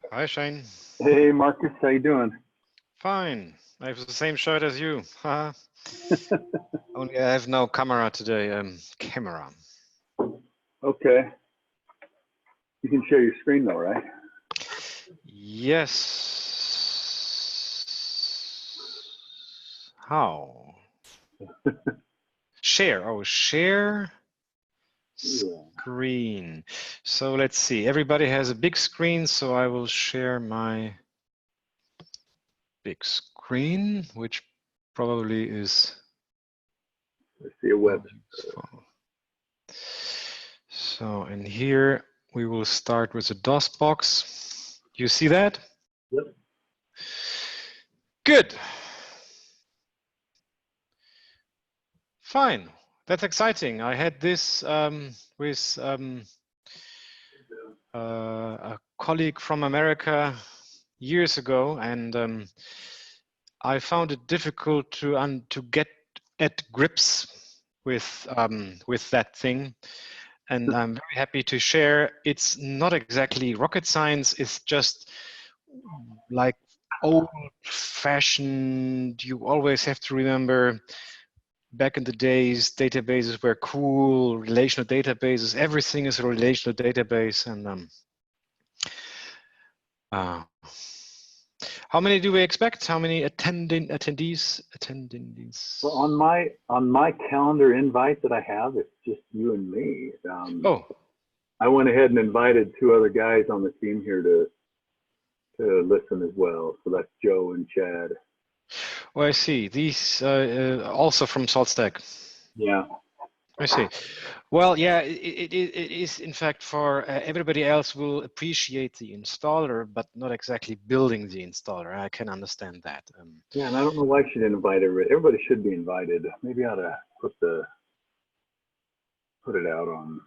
Hi, Shane. Hey, Marcus, how you doing? Fine. I have the same shirt as you. Only I have no camera today. Camera. Okay. You can share your screen though, right? Yes. How? Share. Oh, share screen. So let's see. Everybody has a big screen, so I will share my big screen, which probably is. I see a web. So, and here we will start with the DOS box. You see that? Yep. Good. Fine. That's exciting. I had this with a colleague from America years ago, and I found it difficult to get at grips with that thing. And I'm very happy to share. It's not exactly rocket science. It's just like old-fashioned. You always have to remember, back in the days, databases were cool, relational databases. Everything is a relational database. And how many do we expect? How many attendees? Well, on my calendar invite that I have, it's just you and me. Oh. I went ahead and invited 2 other guys on the team here to listen as well. So that's Joe and Chad. Oh, I see. These also from SaltStack. Yeah. I see. Well, yeah, it is in fact for everybody else will appreciate the installer, but not exactly building the installer. I can understand that. Yeah, and I don't know why I should invite everybody. Everybody should be invited. Maybe I ought to put it out on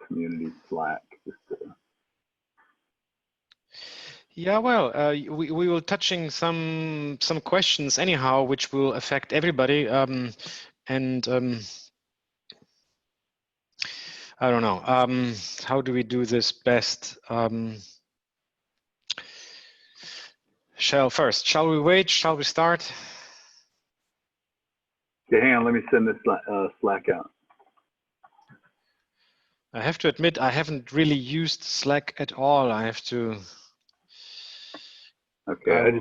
community Slack. Yeah, well, we will touching some questions anyhow, which will affect everybody, and I don't know. How do we do this best? Shall we wait? Shall we start? Okay, hang on. Let me send this Slack out. I have to admit, I haven't really used Slack at all. I have to. Okay,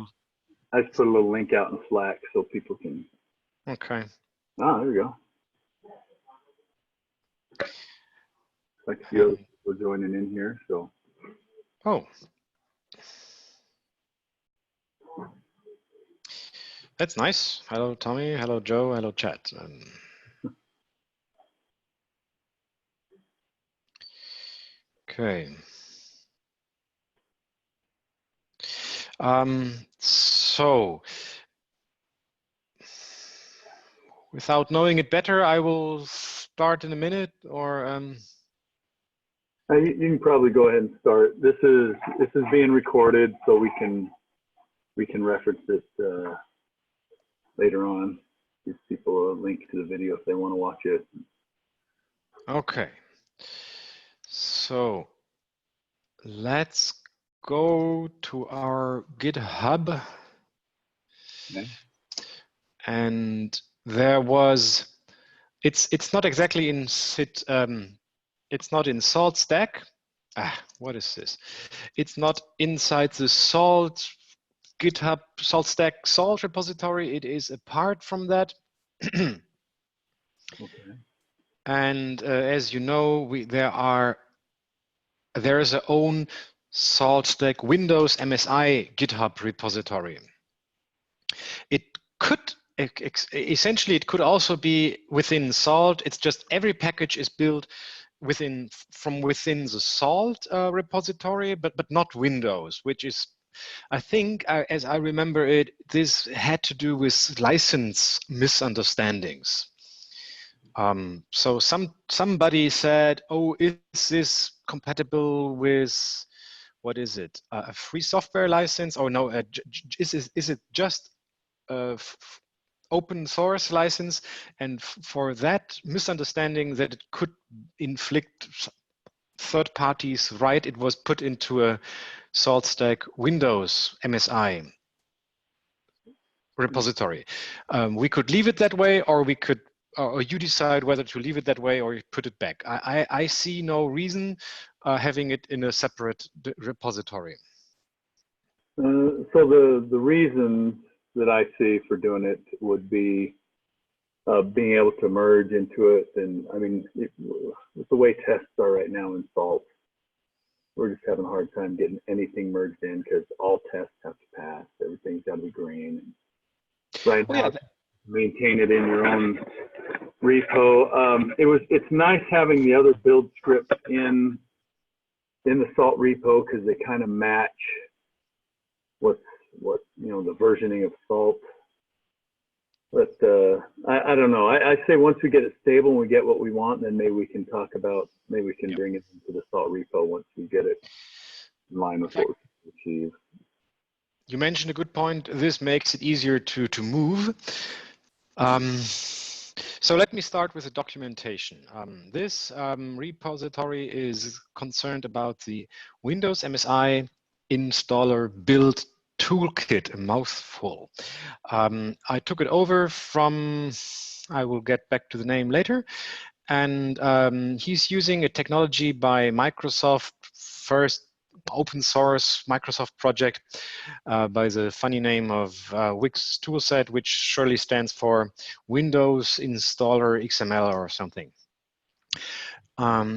I just put a little link out in Slack so people can. Okay. Ah, there we go. Like a few other people joining in here, so. Oh. That's nice. Hello, Tommy. Hello, Joe. Hello, chat. Okay. So, without knowing it better, I will start in a minute, or. You can probably go ahead and start. This is being recorded, so we can we can reference it later on. Give people a link to the video if they want to watch it. Okay. So let's go to our GitHub. Okay. And there was, it's not exactly in it's not in salt stack. What is this? It's not inside the salt GitHub salt stack salt repository. It is apart from that. Okay. And as you know, there is a own salt stack Windows MSI GitHub repository. It could essentially, it could also be within Salt. It's just every package is built from within the Salt repository, but not Windows, which is, I think, as I remember it, this had to do with license misunderstandings. So somebody said, "Oh, is this compatible with what is it? A free software license? Or no? Is it just open source license?" And for that misunderstanding that it could inflict third parties, right, it was put into a salt stack Windows MSI repository. We could leave it that way, or we could, or you decide whether to leave it that way or you put it back. I see no reason having it in a separate repository. So the reason that I see for doing it would be being able to merge into it. And I mean, with the way tests are right now in Salt, we're just having a hard time getting anything merged in because all tests have to pass. Everything's got to be green. Right now, maintain it in your own repo. It's nice having the other build scripts in the Salt repo because they kind of match what the versioning of Salt. But I don't know. I say once we get it stable and we get what we want, then maybe we can talk about, maybe we can bring it into the Salt repo once we get it in line with what we can achieve. You mentioned a good point. This makes it easier to move. So let me start with the documentation. This repository is concerned about the Windows MSI installer build toolkit, a mouthful. I took it over from, I will get back to the name later, and he's using a technology by Microsoft, first open source Microsoft project by the funny name of Wix toolset, which surely stands for Windows Installer XML or something.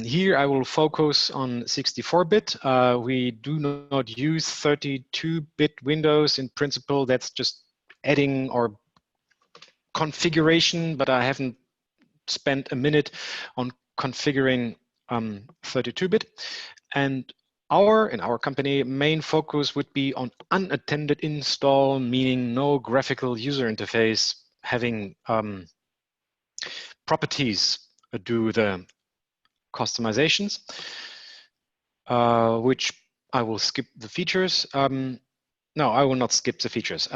Here I will focus on 64-bit. We do not use 32-bit Windows in principle. That's just adding or configuration, but I haven't spent a minute on configuring 32-bit. And in our company, main focus would be on unattended install, meaning no graphical user interface, having properties do the customizations, which I will skip the features. No, I will not skip the features.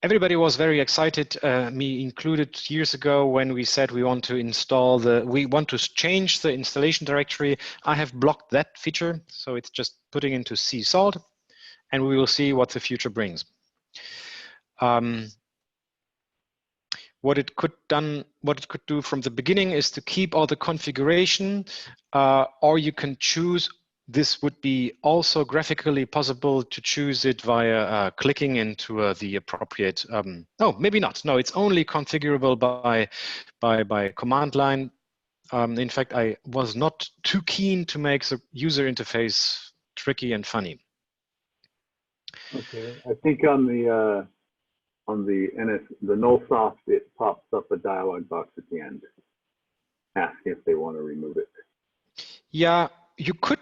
Everybody was very excited, me included, years ago when we said we want to change the installation directory. I have blocked that feature, so it's just putting into C salt, and we will see what the future brings. What it could do from the beginning is to keep all the configuration, or you can choose. This would be also graphically possible to choose it via clicking into the appropriate. No, maybe not. No, it's only configurable by command line. In fact, I was not too keen to make the user interface tricky and funny. Okay, I think on the nullsoft, it pops up a dialog box at the end, asking if they want to remove it. Yeah, you could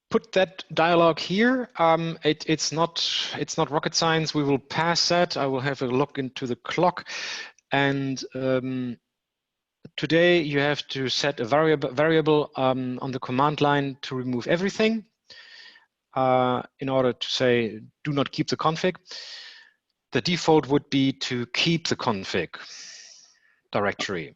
put that dialog here. It's not rocket science. We will pass that. I will have a look into the clock, and today you have to set a variable on the command line to remove everything in order to say do not keep the config. the default would be to keep the config directory.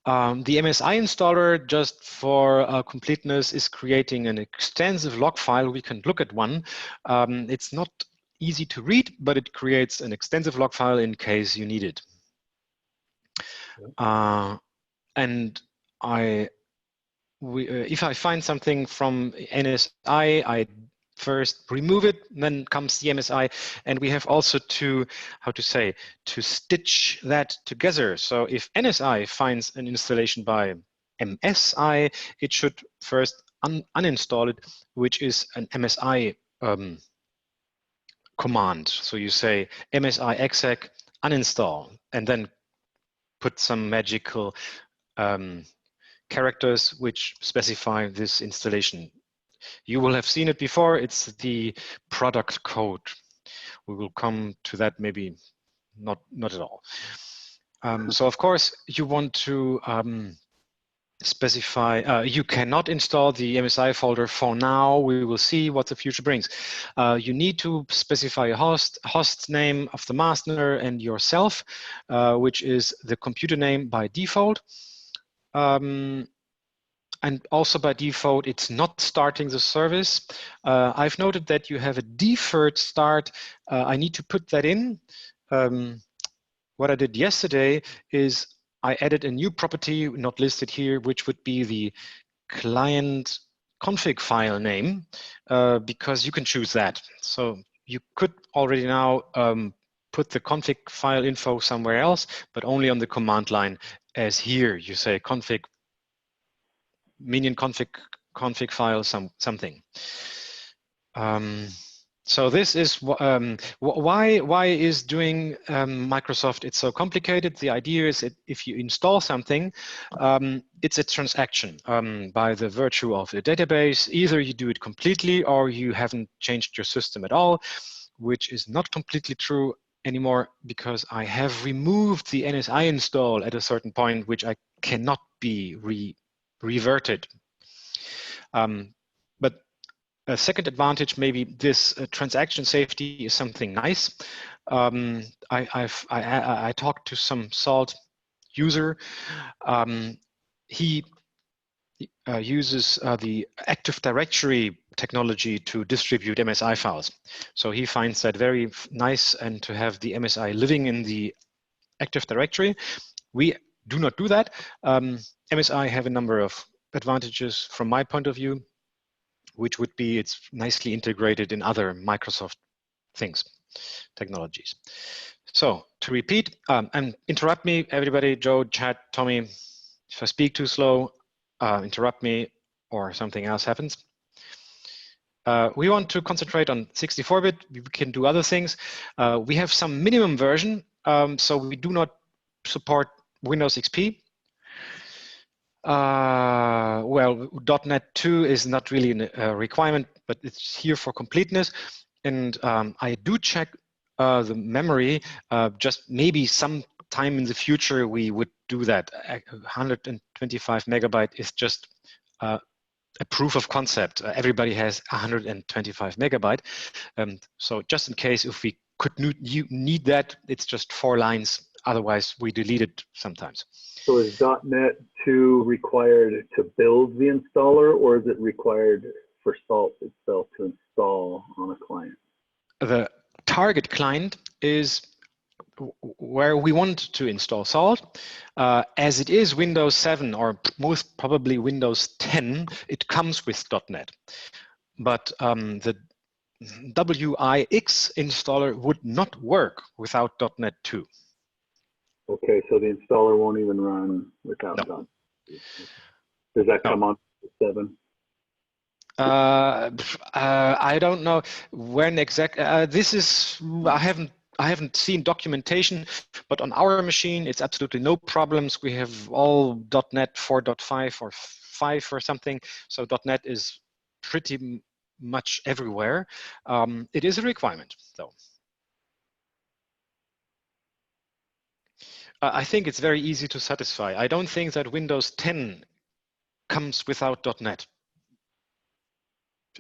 The MSI installer, just for completeness, is creating an extensive log file. We can look at one. It's not easy to read, but it creates an extensive log file in case you need it. And if I find something from NSI, I first remove it, then comes the MSI, and we have also to, to stitch that together. So if NSI finds an installation by MSI, it should first uninstall it, which is an MSI command. So you say MSI exec uninstall, and then put some magical characters which specify this installation. You will have seen it before. It's the product code. We will come to that, maybe not at all. So of course you want to specify, you cannot install the MSI folder for now. We will see what the future brings. You need to specify a host name of the master and yourself, which is the computer name by default. And also by default, it's not starting the service. I've noted that you have a deferred start. I need to put that in. What I did yesterday is I added a new property, not listed here, which would be the client config file name, because you can choose that. So you could already now put the config file info somewhere else, but only on the command line, as here you say config Minion config file something. So this is why is doing Microsoft it's so complicated. The idea is that if you install something, it's a transaction by the virtue of the database. Either you do it completely or you haven't changed your system at all, which is not completely true anymore because I have removed the NSI install at a certain point, which I cannot be reverted. But a second advantage, maybe this transaction safety is something nice. I talked to some SALT user. He uses the Active Directory technology to distribute MSI files. So he finds that very nice, and to have the MSI living in the Active Directory. We do not do that. MSI have a number of advantages from my point of view, which would be it's nicely integrated in other Microsoft things, technologies. So to repeat, and interrupt me, everybody, Joe, chat, Tommy, if I speak too slow, interrupt me or something else happens. We want to concentrate on 64-bit. We can do other things. We have some minimum version, so we do not support Windows XP. Well, .NET 2 is not really a requirement, but it's here for completeness. And I do check the memory. Just maybe some time in the future we would do that. 125 megabyte is just a proof of concept. Everybody has 125 megabyte. So just in case if we could need that, it's just 4 lines. Otherwise, we delete it sometimes. So is .NET 2 required to build the installer, or is it required for SALT itself to install on a client? The target client is where we want to install SALT. As it is Windows 7 or most probably Windows 10, it comes with .NET. But the WIX installer would not work without .NET 2. Okay, so the installer won't even run without No. .NET. Does that come on 7? I don't know when exactly. This is I haven't seen documentation, but on our machine it's absolutely no problems. We have all .NET 4.5 or 5 or something, so .NET is pretty much everywhere. It is a requirement, though. I think it's very easy to satisfy. I don't think that Windows 10 comes without .NET.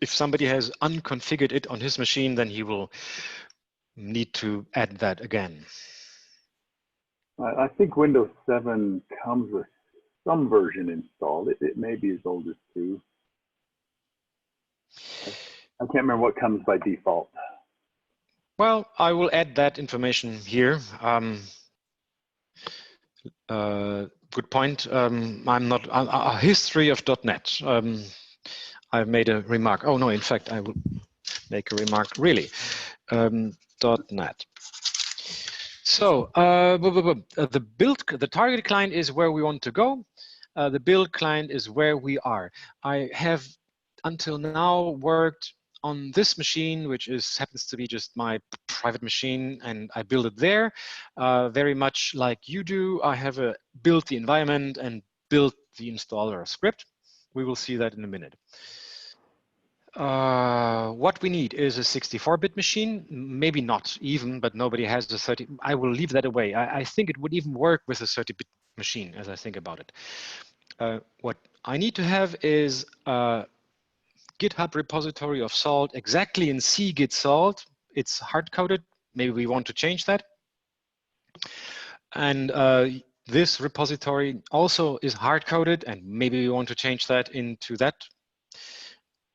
If somebody has unconfigured it on his machine, then he will need to add that again. I think Windows 7 comes with some version installed. It may be as old as 2. I can't remember what comes by default. Well, I will add that information here. Good point. I'm not a history of .NET. I've made a remark. Oh no, in fact, I will make a remark. Really, .NET. So the target client is where we want to go. The build client is where we are. I have until now worked on this machine, which happens to be just my private machine, and I build it there. Very much like you do, I have built the environment and built the installer script. We will see that in a minute. What we need is a 64-bit machine, maybe not even, but nobody has the 30. I will leave that away. I think it would even work with a 30-bit machine as I think about it. What I need to have is a GitHub repository of salt exactly in cgit salt. It's hard-coded. Maybe we want to change that. And this repository also is hard-coded, and maybe we want to change that into that.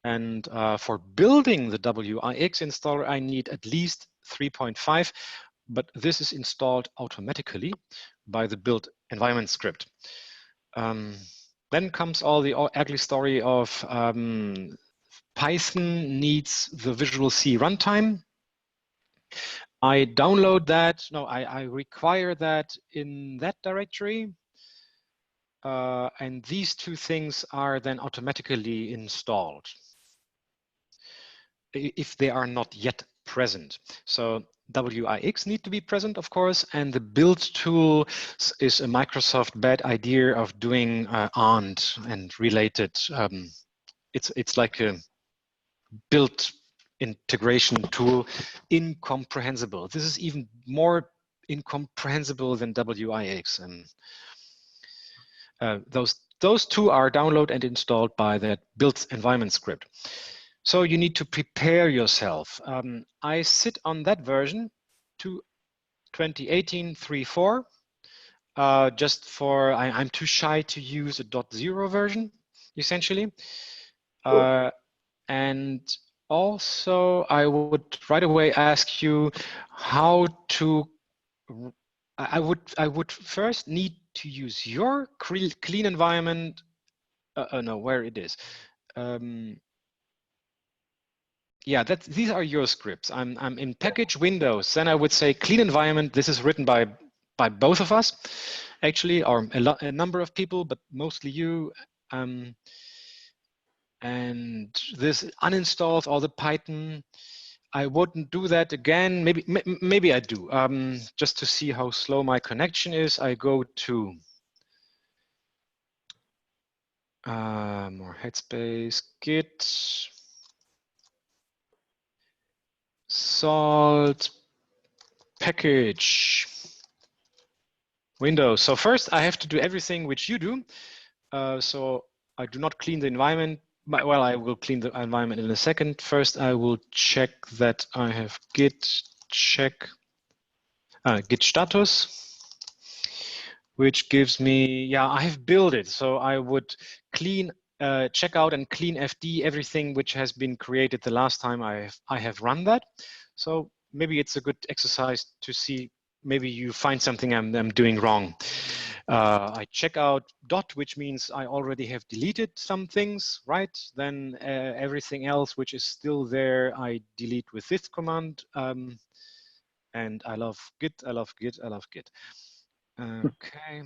And for building the Wix installer, I need at least 3.5, but this is installed automatically by the build environment script. Then comes all the ugly story of Python needs the Visual C runtime. I download that, no, I require that in that directory. And these two things are then automatically installed if they are not yet present. So Wix need to be present, of course, and the build tool is a Microsoft bad idea of doing AND and related. It's like a build integration tool, incomprehensible. This is even more incomprehensible than Wix. And those two are downloaded and installed by that build environment script. So you need to prepare yourself. I sit on that version to 2018 3.4. Just for, I'm too shy to use a .0 version, essentially. Cool. And also, I would right away ask you how to. I would first need to use your clean environment. No, where it is. Yeah, these are your scripts. I'm in package Windows. Then I would say clean environment. This is written by both of us, actually, or a number of people, but mostly you. And this uninstalls all the Python. I wouldn't do that again. Maybe I do. Just to see how slow my connection is, I go to more headspace, Git, salt, package, Windows. So first I have to do everything which you do. So I do not clean the environment. Well, I will clean the environment in a second. First, I will check that I have git check git status, which gives me, yeah, I have built it. So I would clean, check out and clean FD everything which has been created the last time I have run that. So maybe it's a good exercise to see. Maybe you find something I'm doing wrong. I check out dot, which means I already have deleted some things, right? Then everything else which is still there, I delete with this command. And I love Git, I love Git, I love Git. Okay.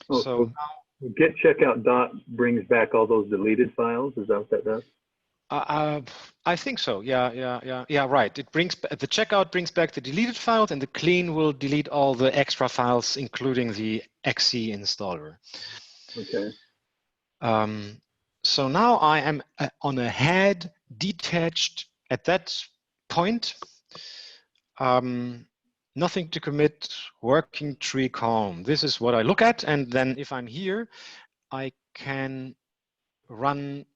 Oh, so now git checkout dot brings back all those deleted files. Is that what that does? I think so. Yeah. Right. It brings the checkout brings back the deleted files, and the clean will delete all the extra files, including the .exe installer. Okay. So now I am on a head detached at that point. Nothing to commit, working tree calm. This is what I look at, and then if I'm here, I can run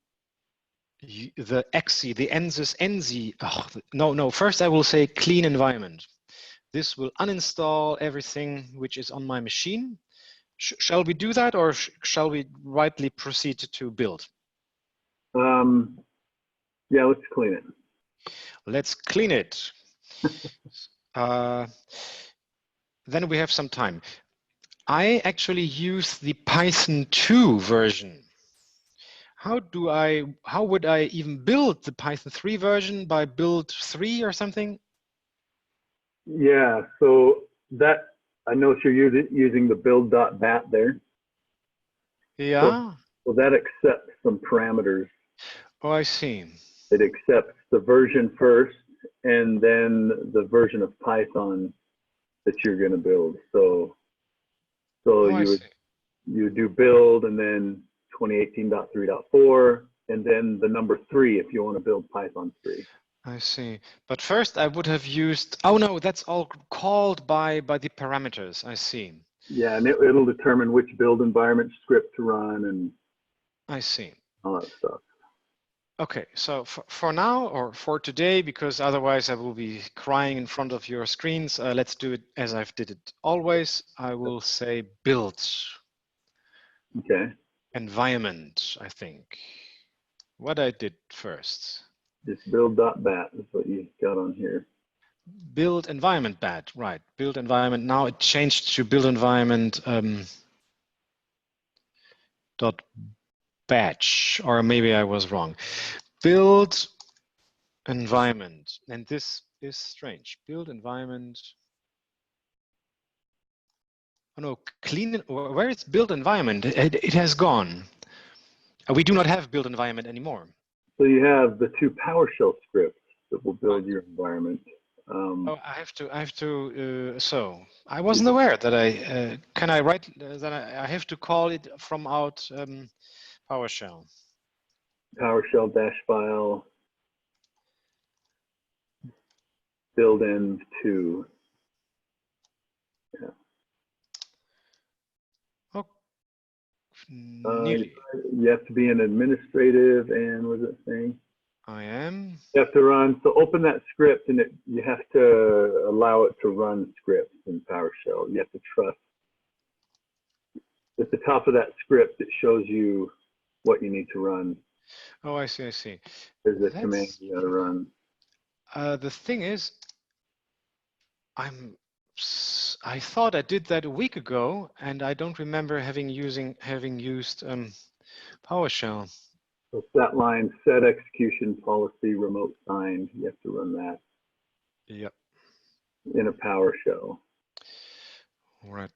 the exe, the NZ, oh, no, first I will say clean environment. This will uninstall everything which is on my machine. Shall we do that, or shall we rightly proceed to build? Yeah, let's clean it. Let's clean it. Then we have some time. I actually use the Python 2 version. How would I even build the Python 3 version? By build 3 or something? Yeah, so that, I know you're using the build.bat there. Yeah. So that accepts some parameters. Oh, I see. It accepts the version first and then the version of Python that you're going to build. So you would do build and then 2018.3.4 and then the number 3 if you want to build Python 3. I see. But first I would have used, oh no, that's all called by the parameters. I see. Yeah, and it'll determine which build environment script to run and I see. all that stuff. Okay, so for now, or for today, because otherwise I will be crying in front of your screens, let's do it as I've did it always. I will say build. Okay. Environment, I think. What I did first. Just build.bat is what you got on here. Build environment bat, right. Build environment. Now it changed to build environment dot batch, or maybe I was wrong. Build environment, and this is strange. Build environment. Oh no, clean. Where is build environment? It has gone. We do not have build environment anymore. So you have the 2 PowerShell scripts that will build your environment. Oh, I have to. So I wasn't aware that I can I write that I have to call it from out PowerShell. PowerShell dash file build env 2. Yeah. Oh, nearly. You have to be an administrative and what is it saying? I am. You have to run. So open that script and you have to allow it to run scripts in PowerShell. You have to trust. At the top of that script, it shows you what you need to run. Oh, I see. I see. There's a command you got to run. The thing is, I thought I did that a week ago, and I don't remember having used PowerShell. So that line, set execution policy remote signed. You have to run that. Yep. In a PowerShell. Right.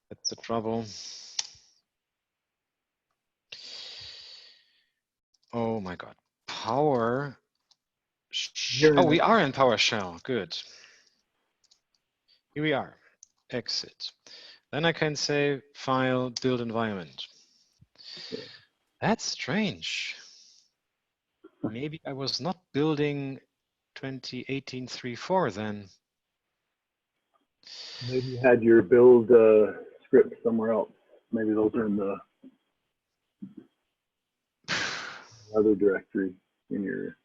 That's the trouble. Oh my God. Oh, we are in PowerShell. Good. Here we are. Exit. Then I can say file, build environment. Okay. That's strange. Maybe I was not building 2018.3.4 then. Maybe you had your build script somewhere else. Maybe those are in the other directory in your.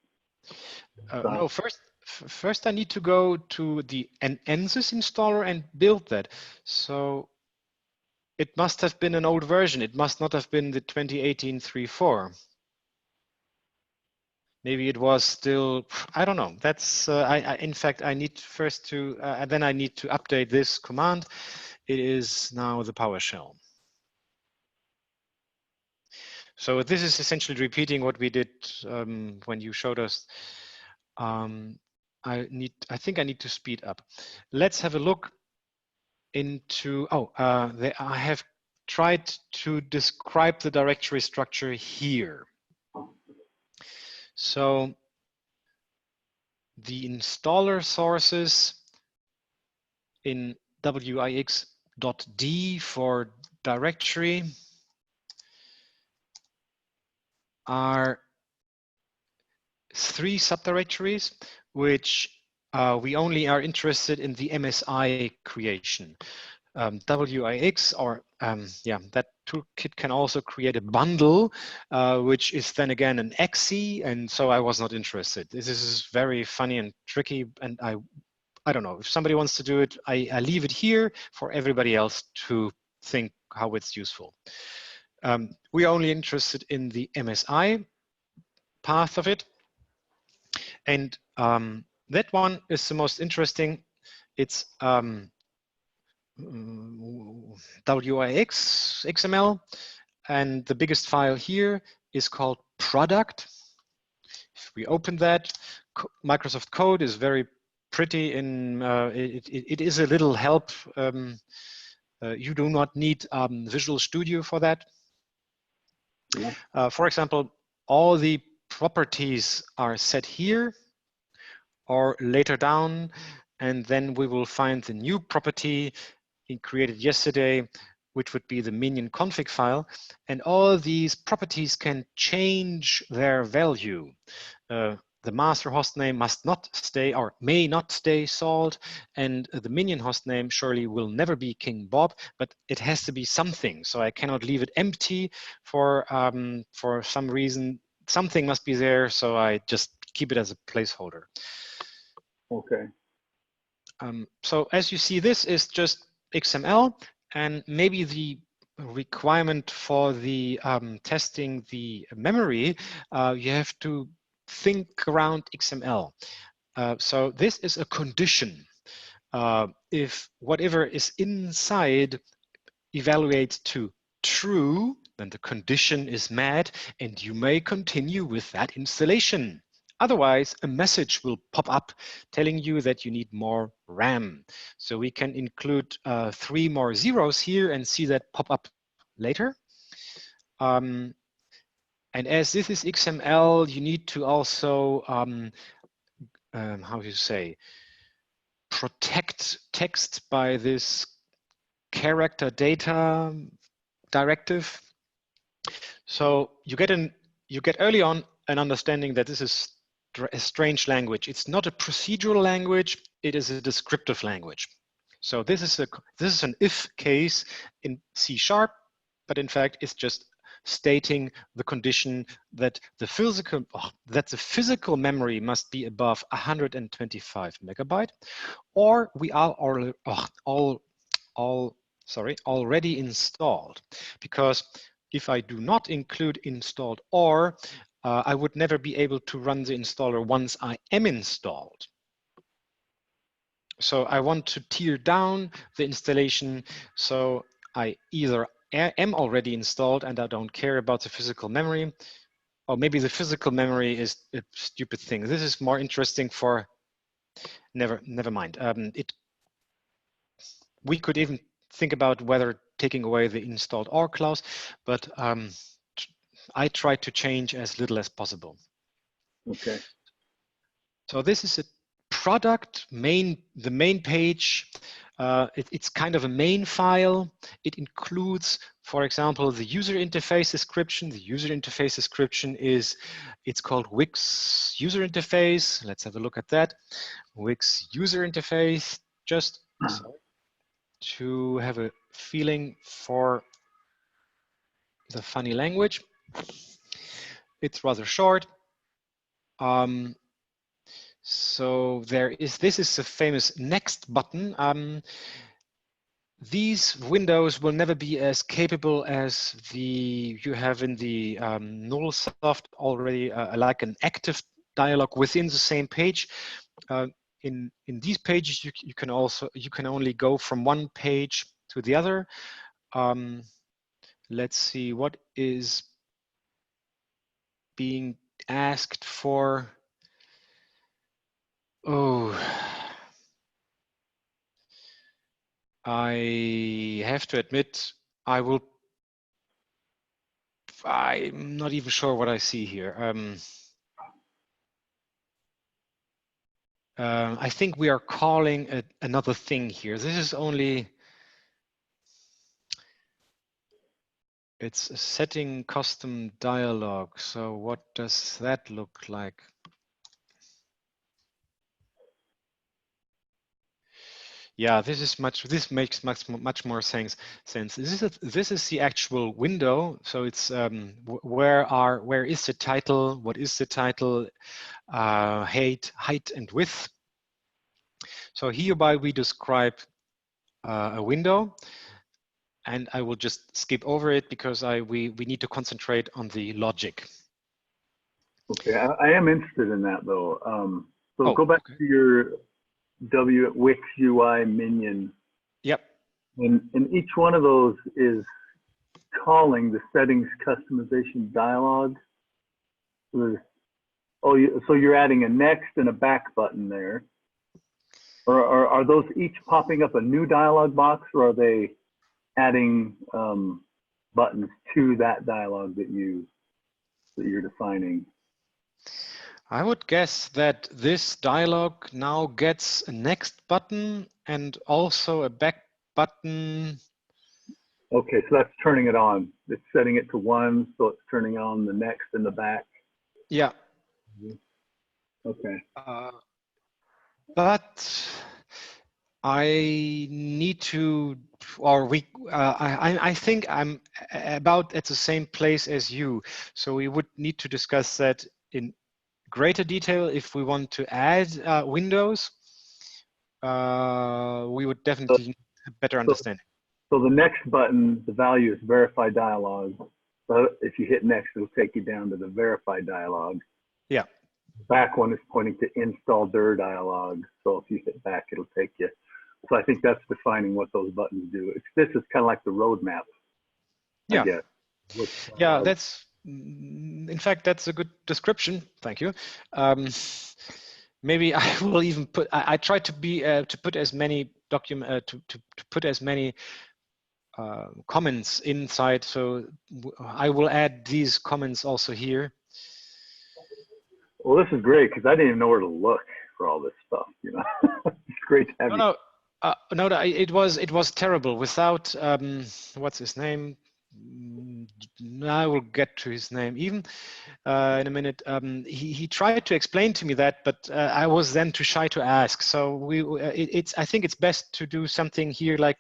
No, first I need to go to the Nsys installer and build that. So it must have been an old version. It must not have been the 2018.3.4. Maybe it was still, I don't know. That's, in fact, I need first to, then I need to update this command. It is now the PowerShell. So this is essentially repeating what we did when you showed us. I think I need to speed up. Let's have a look into, I have tried to describe the directory structure here. So the installer sources in wix.d for directory are 3 subdirectories, which we only are interested in the MSI creation. WIX, or yeah, that toolkit can also create a bundle, which is then again an exe, and so I was not interested. This is very funny and tricky, and I don't know, if somebody wants to do it, I leave it here for everybody else to think how it's useful. We are only interested in the MSI path of it, and that one is the most interesting. It's WIX XML, and the biggest file here is called product. If we open that, Microsoft Code is very pretty. It is a little help. You do not need Visual Studio for that. Yeah. For example, all the properties are set here or later down, and then we will find the new property created yesterday, which would be the Minion config file. And all these properties can change their value. The master hostname must not stay or may not stay salt, and the Minion hostname surely will never be King Bob, but it has to be something. So I cannot leave it empty for some reason. Something must be there, so I just keep it as a placeholder. Okay. So as you see, this is just XML, and maybe the requirement for the testing the memory, you have to think around XML. So this is a condition. If whatever is inside evaluates to true, then the condition is met, and you may continue with that installation. Otherwise, a message will pop up telling you that you need more RAM. So we can include 3 more zeros here and see that pop up later. And as this is XML, you need to also, how do you say, protect text by this character data directive. So you get early on an understanding that this is a strange language. It's not a procedural language, it is a descriptive language. So this is an if case in C#, but in fact it's just stating the condition that the physical memory must be above 125 megabyte, or we are already installed. Because if I do not include installed or, I would never be able to run the installer once I am installed. So I want to tear down the installation, so I either am already installed and I don't care about the physical memory, or maybe the physical memory is a stupid thing. This is more interesting for, never mind. We could even think about whether taking away the installed or clause, but I try to change as little as possible. Okay. So this is a product the main page. It's kind of a main file. It includes, for example, the user interface description. The user interface description it's called Wix User Interface. Let's have a look at that. Wix User Interface, just to have a feeling for the funny language. It's rather short. So this is the famous next button. These windows will never be as capable as you have in the Nullsoft already, like an active dialog within the same page. In these pages, you can only go from one page to the other. Let's see what is being asked for. Oh, I have to admit, I'm not even sure what I see here. I think we are calling another thing here. This is only, it's a setting custom dialog. So what does that look like? Yeah, this makes much more sense. This is the actual window. So it's where is the title? What is the title? Height and width. So hereby we describe a window, and I will just skip over it because we need to concentrate on the logic. Okay, I am interested in that though. So go back okay. to your Wix UI Minion. Yep. And each one of those is calling the settings customization dialog. So you're adding a next and a back button there. Or are those each popping up a new dialog box, or are they adding buttons to that dialog that you're defining? I would guess that this dialog now gets a next button and also a back button. Okay, so that's turning it on. It's setting it to 1, so it's turning on the next and the back. Yeah. Okay. But I need to, or I think I'm about at the same place as you. So we would need to discuss that in greater detail if we want to add windows. We would definitely need a better understanding. So the next button, the value is verify dialog. So if you hit next, it'll take you down to the verify dialog. Yeah. The back one is pointing to install dir dialog. So if you hit back, it'll take you. So I think that's defining what those buttons do. This is kind of like the roadmap. Yeah. I guess. Yeah, that's, in fact, that's a good description. Thank you. Maybe I will even put, I try to be, to put as many to put as many comments inside. So I will add these comments also here. Well, this is great because I didn't even know where to look for all this stuff. You know, it's great to have you. No, it was terrible without what's his name. I will get to his name even in a minute. He tried to explain to me that, but I was then too shy to ask. So I think it's best to do something here like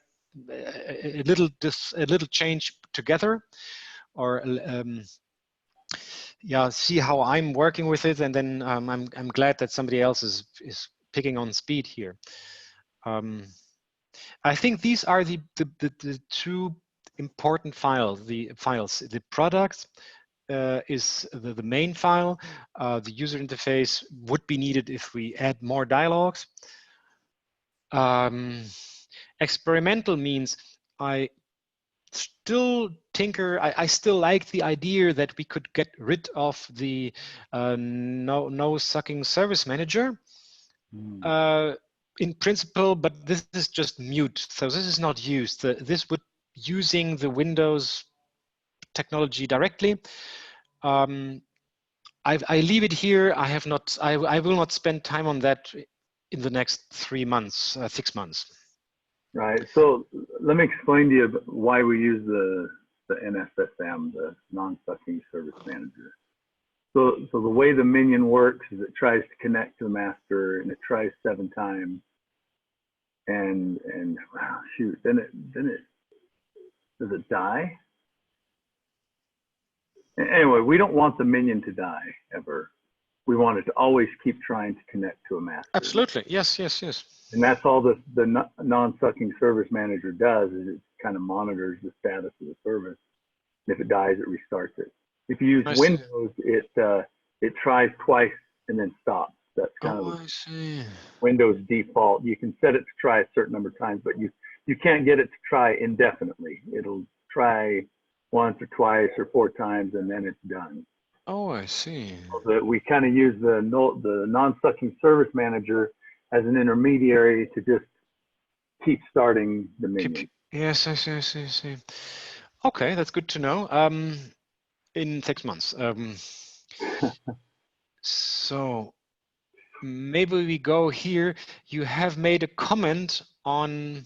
a little change together, or yeah, see how I'm working with it, and then I'm glad that somebody else is picking on speed here. I think these are the two important files. The product is the main file. The user interface would be needed if we add more dialogues. Experimental means I still tinker. I still like the idea that we could get rid of the no sucking service manager. In principle, but this is just mute. So this is not used. This would using the Windows technology directly. I leave it here. I have not. I will not spend time on that in the next 3 months, 6 months. Right. So let me explain to you why we use the NSSM, the non-sucking service manager. So the way the Minion works is it tries to connect to the master, and it tries 7 times, and shoot, then it does it die? Anyway, we don't want the Minion to die ever. We want it to always keep trying to connect to a master. Absolutely. Yes. And that's all the non-sucking service manager does, is it kind of monitors the status of the service. If it dies, it restarts it. If you use Windows, it tries twice and then stops. That's kind of Windows default. You can set it to try a certain number of times, but you can't get it to try indefinitely. It'll try once or twice or 4 times, and then it's done. Oh, I see. So we kind of use the non-sucking service manager as an intermediary to just keep starting the Minion. Yes, I see. Okay, that's good to know. In 6 months. So maybe we go here. You have made a comment on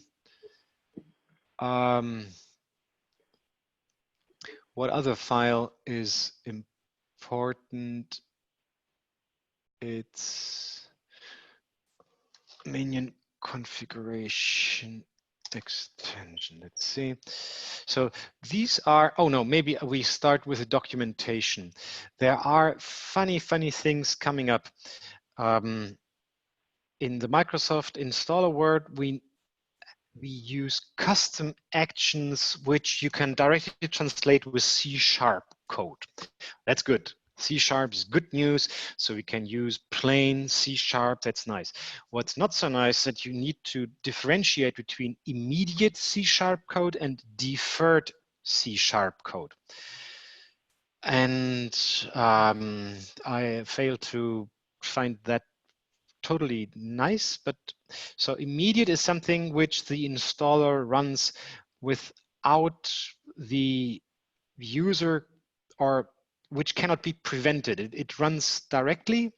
what other file is important. It's Minion configuration extension. Let's see. So these are, oh no, maybe we start with the documentation. There are funny things coming up. In the Microsoft installer world, we use custom actions, which you can directly translate with C# code. That's good. C# is good news, so we can use plain C#. That's nice. What's not so nice is that you need to differentiate between immediate C# code and deferred C# code. And I failed to find that totally nice, but so immediate is something which the installer runs without the user, or which cannot be prevented. It runs directly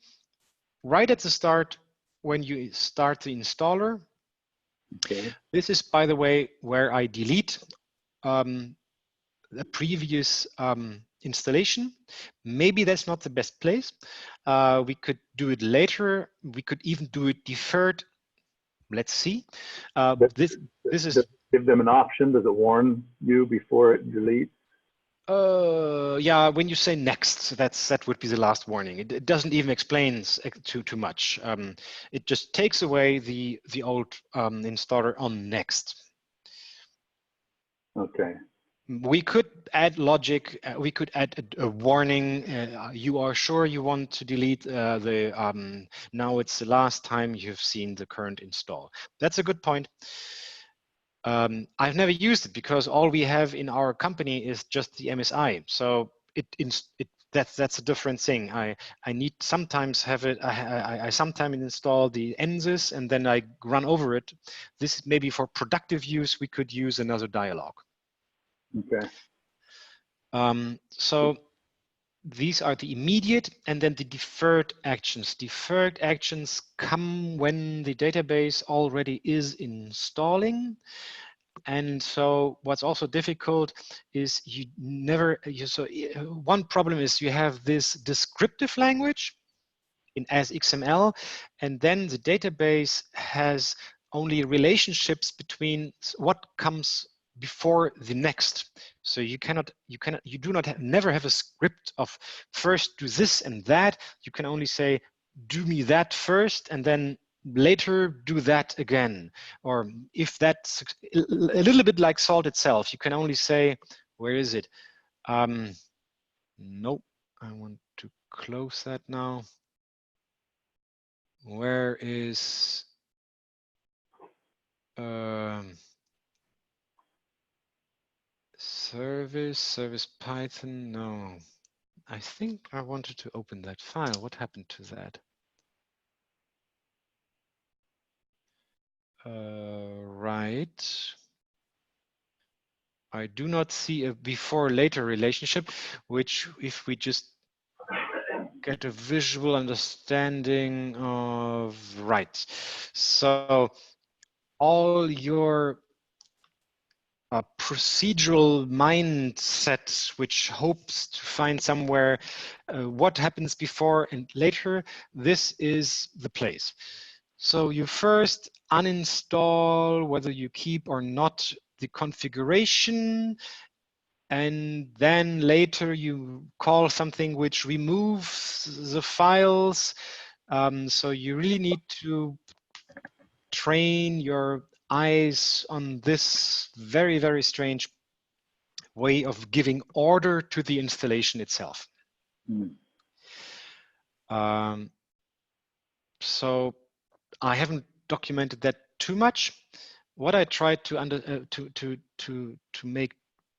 right at the start when you start the installer. Okay. This is, by the way, where I delete the previous installation. Maybe that's not the best place. We could do it later. We could even do it deferred. Let's see. This is. Give them an option. Does it warn you before it deletes? Yeah, when you say next, that would be the last warning. It doesn't even explain too much. It just takes away the old installer on next. Okay. We could add logic. We could add a warning. You are sure you want to delete now it's the last time you've seen the current install. That's a good point. I've never used it because all we have in our company is just the MSI. So that's a different thing. I need sometimes have it. I sometimes install the Nsm and then I run over it. This maybe for productive use we could use another dialog. Okay. So these are the immediate and then the deferred actions. Deferred actions come when the database already is installing. And so what's also difficult is one problem is you have this descriptive language as XML, and then the database has only relationships between what comes before the next. So you do not never have a script of first do this and that. You can only say, do me that first, and then later do that again. Or if that's a little bit like Salt itself, you can only say, where is it? Nope, I want to close that now. Where is service Python? No, I think I wanted to open that file. What happened to that? Right. I do not see a before-later relationship, which if we just get a visual understanding of, right. So all your procedural mindset, which hopes to find somewhere what happens before and later, this is the place. So you first uninstall, whether you keep or not, the configuration, and then later you call something which removes the files. So you really need to train your eyes on this very strange way of giving order to the installation itself. So I haven't documented that too much. What I tried to make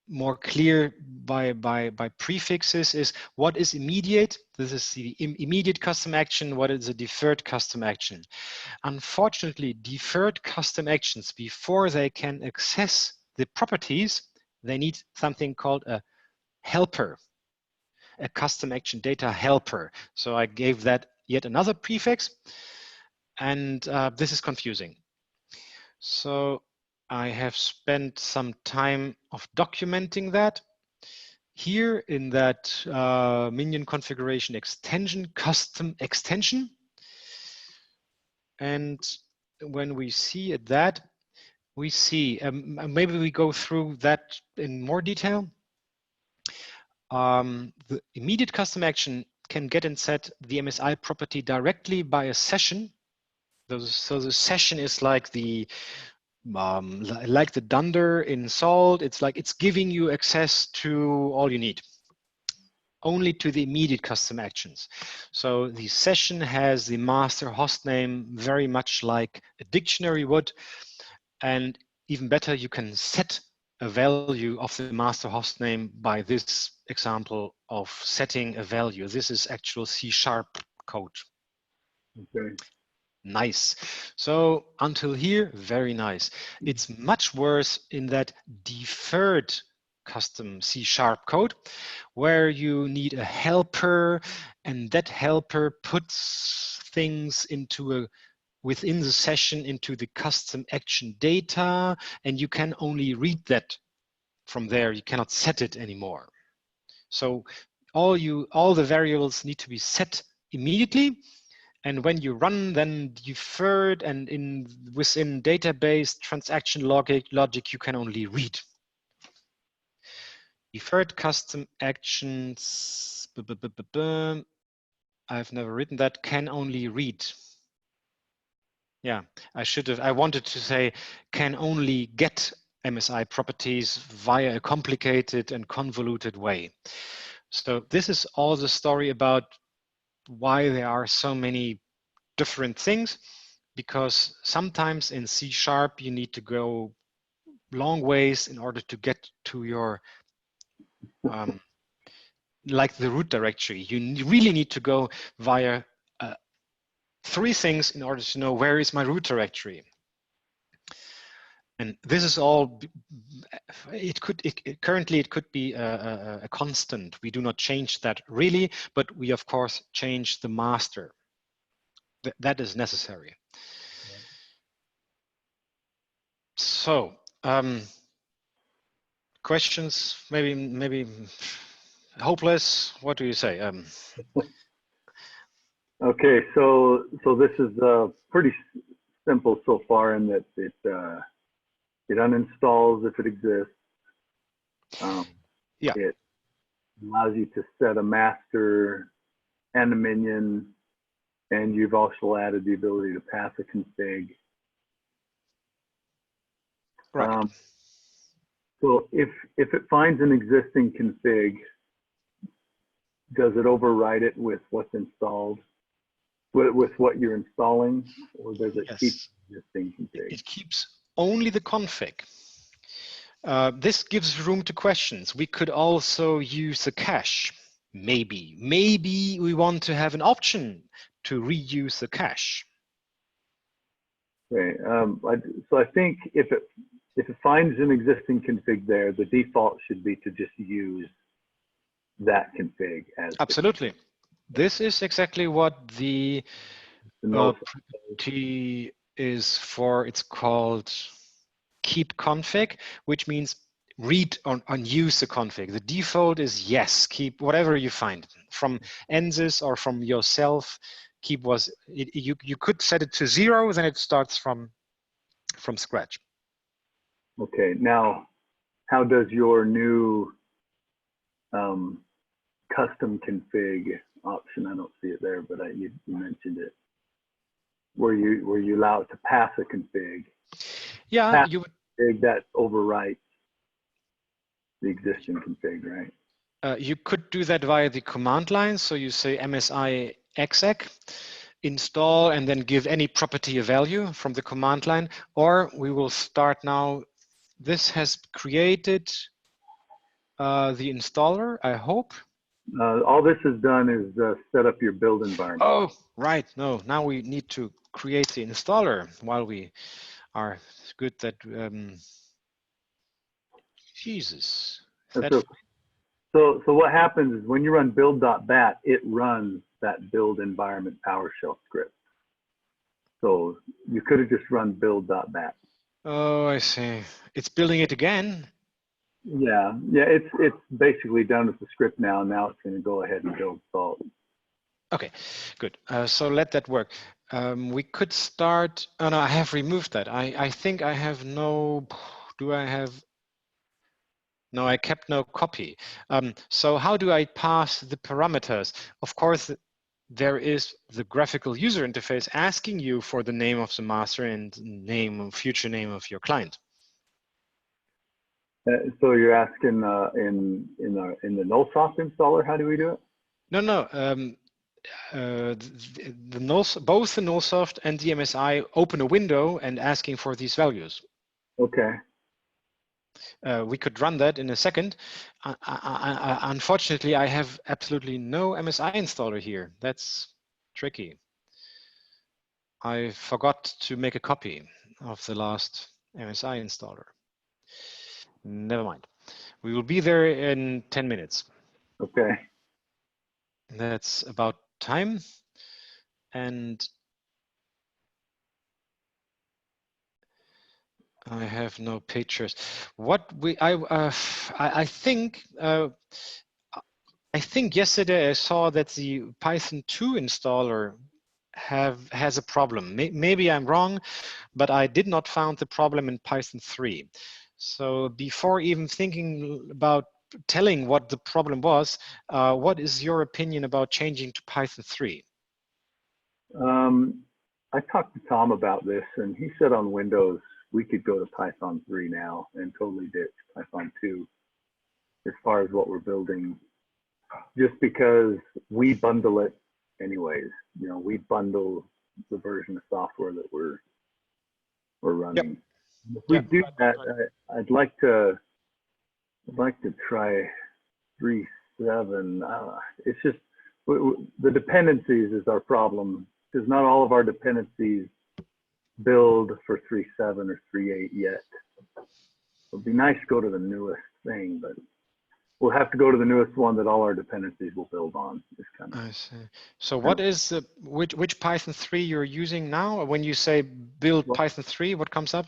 more clear by prefixes is what is immediate. This is the immediate custom action. What is a deferred custom action? Unfortunately, deferred custom actions, before they can access the properties, they need something called a helper, a custom action data helper. So I gave that yet another prefix, and this is confusing. So I have spent some time of documenting that here in that Minion Configuration extension, custom extension. And when we see that, we see, maybe we go through that in more detail. The immediate custom action can get and set the MSI property directly by a session. So the session is like the dunder in Salt. It's like it's giving you access to all you need, only to the immediate custom actions. So the session has the master hostname very much like a dictionary would, and even better, you can set a value of the master hostname by this example of setting a value. This is actual C# code. Okay. Nice. So until here, very nice. It's much worse in that deferred custom C# code, where you need a helper, and that helper puts things into within the session into the custom action data, and you can only read that from there. You cannot set it anymore. So all the variables need to be set immediately. And when you run, then deferred, and within database transaction logic, you can only read. Deferred custom actions, I've never written that, can only read. Yeah, I wanted to say can only get MSI properties via a complicated and convoluted way. So this is all the story about why there are so many different things, because sometimes in C# you need to go long ways in order to get to your like the root directory. You really need to go via 3 things in order to know where is my root directory. And this is all, currently it could be a constant. We do not change that really, but we of course change the master. That is necessary. So, questions, maybe hopeless, what do you say? Okay, so this is pretty simple so far in that it uninstalls if it exists. Yeah. It allows you to set a master and a minion, and you've also added the ability to pass a config. Right. So if it finds an existing config, does it override it with what's installed, with what you're installing, or does it keep existing config? It keeps only the config. This gives room to questions. We could also use a cache. Maybe we want to have an option to reuse the cache. Okay, so I think if it finds an existing config there, the default should be to just use that config as. Absolutely. This is exactly what the property is for. It's called keep config, which means read and use the config. The default is yes, keep whatever you find from Nsys or from yourself. Keep you could set it to 0, then it starts from scratch. Okay, now how does your new custom config option, I don't see it there, but you mentioned it, where you allow it to pass a config? Yeah, pass you would. Config that overwrites the existing config, right? You could do that via the command line. So you say MSI exec install and then give any property a value from the command line, or we will start now. This has created the installer, I hope. All this has done is set up your build environment. Oh, right. No, now we need to create the installer while we are. It's good that, Jesus. So what happens is when you run build.bat, it runs that build environment PowerShell script. So you could have just run build.bat. Oh, I see. It's building it again. Yeah, it's basically done with the script now. Now it's going to go ahead and build Salt. Okay, good. So let that work. We could start. Oh no, I have removed that. I think I have no. Do I have? No, I kept no copy. So how do I pass the parameters? Of course, there is the graphical user interface asking you for the name of the master and future name of your client. So you're asking in the Nullsoft installer, how do we do it? No. Both the Nullsoft and the MSI open a window and asking for these values. Okay. We could run that in a second. Unfortunately, I have absolutely no MSI installer here. That's tricky. I forgot to make a copy of the last MSI installer. Never mind. We will be there in 10 minutes. Okay. That's about time. And I have no pictures. What I think yesterday I saw that the Python 2 installer has a problem. Maybe I'm wrong, but I did not find the problem in Python 3. So before even thinking about telling what the problem was, what is your opinion about changing to Python 3? I talked to Tom about this, and he said on Windows we could go to Python 3 now and totally ditch Python 2 as far as what we're building, just because we bundle it anyways. You know, we bundle the version of software that we're running. Yep. If we do that, I'd like to try 3.7. It's just the dependencies is our problem, because not all of our dependencies build for 3.7 or 3.8 yet. It'd be nice to go to the newest thing, but we'll have to go to the newest one that all our dependencies will build on. I see. So what is which Python 3 you're using now? When you say build Python 3, what comes up?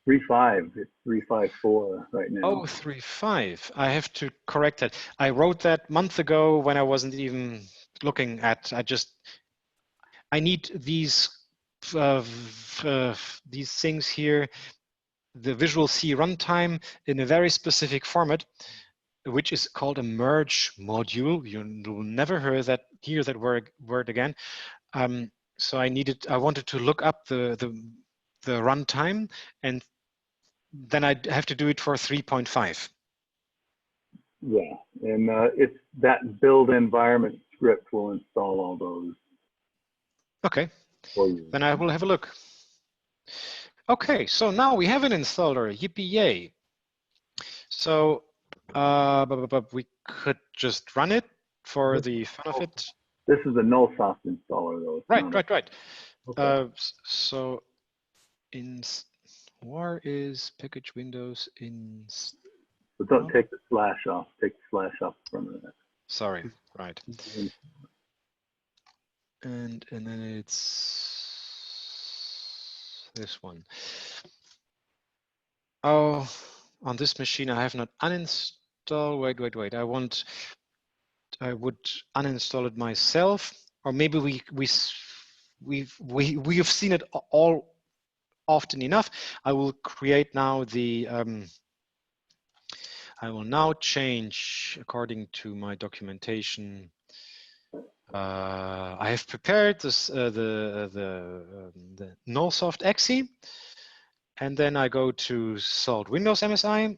3.5. It's 3.5.4 right now. Oh, 3.5. I have to correct that. I wrote that month ago when I wasn't even looking at. I need these things here, the Visual C runtime in a very specific format, which is called a merge module. You'll never hear that word again. So I wanted to look up the runtime, and then I'd have to do it for 3.5. Yeah, and it's that build environment script will install all those. Okay, then I will have a look. Okay, so now we have an installer, yippee yay. So we could just run it for the fun of it. This is the Nullsoft installer though. Right. Okay. So where is package Windows in? But don't take the slash off. Take the slash off from it. Sorry, right. And then it's this one. Oh, on this machine I have not uninstalled. Wait. I would uninstall it myself, or maybe we've seen it all often enough. I will create now the. I will now change according to my documentation. I have prepared this the Nullsoft exe, and then I go to salt Windows MSI,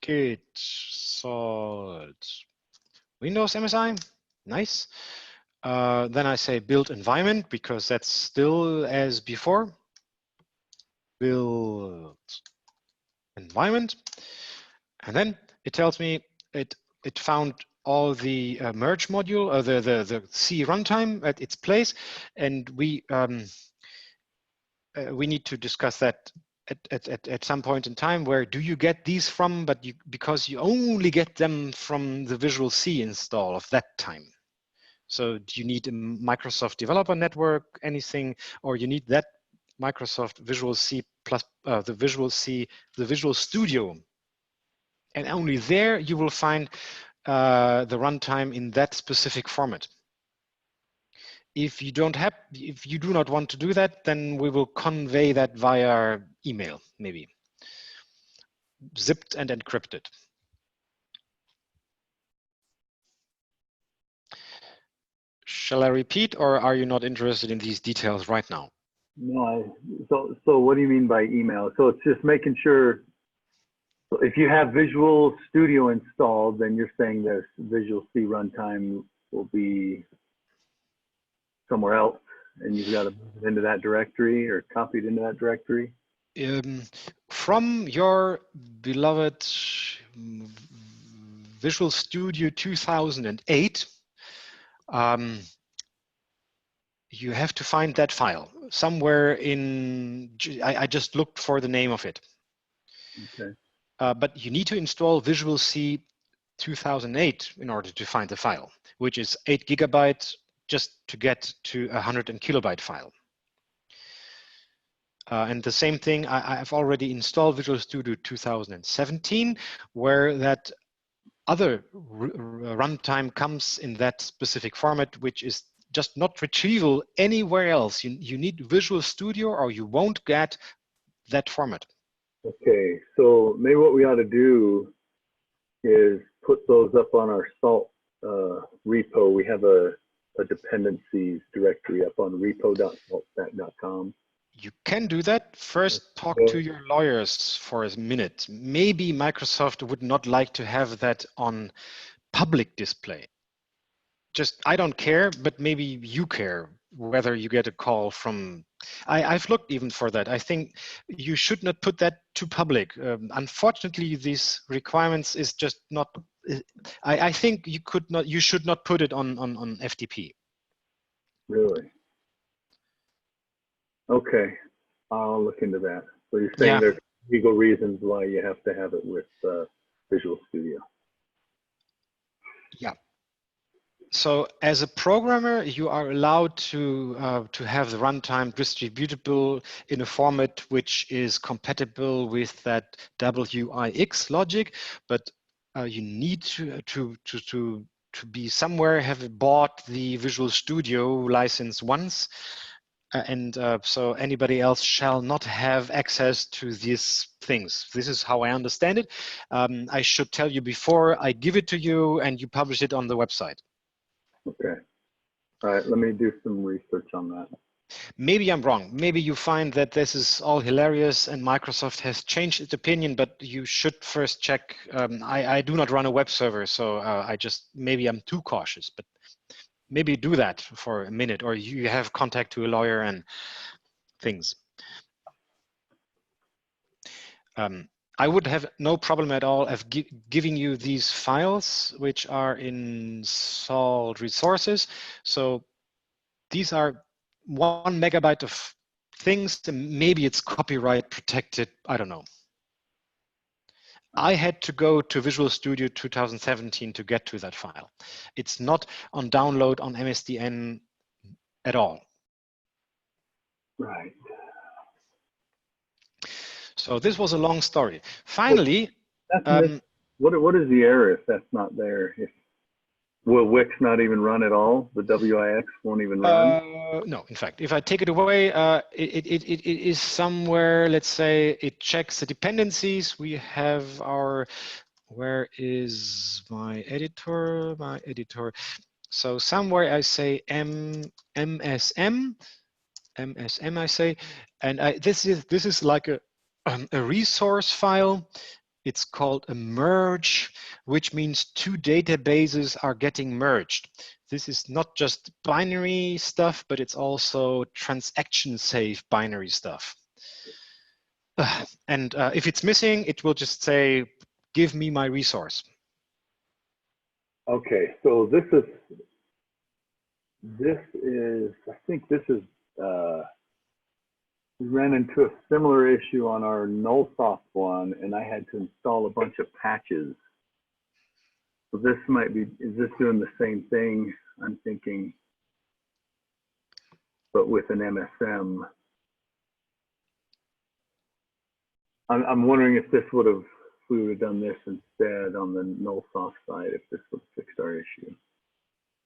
git salt Windows MSI, nice. Then I say build environment, because that's still as before. Build environment, and then it tells me it found all the merge module, or the C runtime at its place, and we need to discuss that at some point in time. Where do you get these from? But because you only get them from the Visual C install of that time. So do you need a Microsoft Developer Network, anything, or you need that Microsoft Visual C plus the Visual Studio, and only there you will find the runtime in that specific format. If you do not want to do that, then we will convey that via email, maybe zipped and encrypted. Shall I repeat, or are you not interested in these details right now? No, so what do you mean by email? So it's just making sure, if you have Visual Studio installed, then you're saying that Visual C runtime will be somewhere else, and you've got to move it into that directory or copy it into that directory? From your beloved Visual Studio 2008, you have to find that file somewhere in, I just looked for the name of it. Okay. But you need to install Visual C 2008 in order to find the file, which is 8 GB just to get to a 100 kilobyte file. And the same thing, I've already installed Visual Studio 2017, where that other runtime comes in that specific format, which is just not retrievable anywhere else. You need Visual Studio or you won't get that format. Okay, so maybe what we ought to do is put those up on our Salt repo. We have a dependencies directory up on repo.saltstack.com. You can do that. First, talk to your lawyers for a minute. Maybe Microsoft would not like to have that on public display. Just, I don't care, but maybe you care whether you get a call from, I've looked even for that. I think you should not put that to public. Unfortunately, these requirements is just not, I think you should not put it on FTP. Really? Okay, I'll look into that. So you're saying there's legal reasons why you have to have it with Visual Studio? Yeah. So as a programmer, you are allowed to have the runtime distributable in a format which is compatible with that WIX logic, but you need to be somewhere, have bought the Visual Studio license once, and so anybody else shall not have access to these things. This is how I understand it. I should tell you before I give it to you and you publish it on the website. Okay. All right, let me do some research on that. Maybe I'm wrong. Maybe you find that this is all hilarious and Microsoft has changed its opinion, but you should first check. I do not run a web server, so maybe I'm too cautious, but maybe do that for a minute, or you have contact to a lawyer and things. I would have no problem at all of giving you these files, which are in Salt resources. So these are 1 megabyte of things, and maybe it's copyright protected, I don't know. I had to go to Visual Studio 2017 to get to that file. It's not on download on MSDN at all. Right. So this was a long story. Finally, what is the error if that's not there? Will Wix not even run at all? The WIX won't even run? No, in fact, if I take it away, it is somewhere, let's say it checks the dependencies. We have our, where is my editor? My editor. So somewhere I say MSM I say, and this is like a resource file. It's called a merge, which means two databases are getting merged. This is not just binary stuff, but it's also transaction safe binary stuff. And if it's missing, it will just say, give me my resource. Okay, so this is, I think this is, we ran into a similar issue on our Nullsoft one, and I had to install a bunch of patches. So this might be, is this doing the same thing? I'm thinking, but with an MSM. I'm wondering if this would have, if we would have done this instead on the Nullsoft side, if this would have fixed our issue.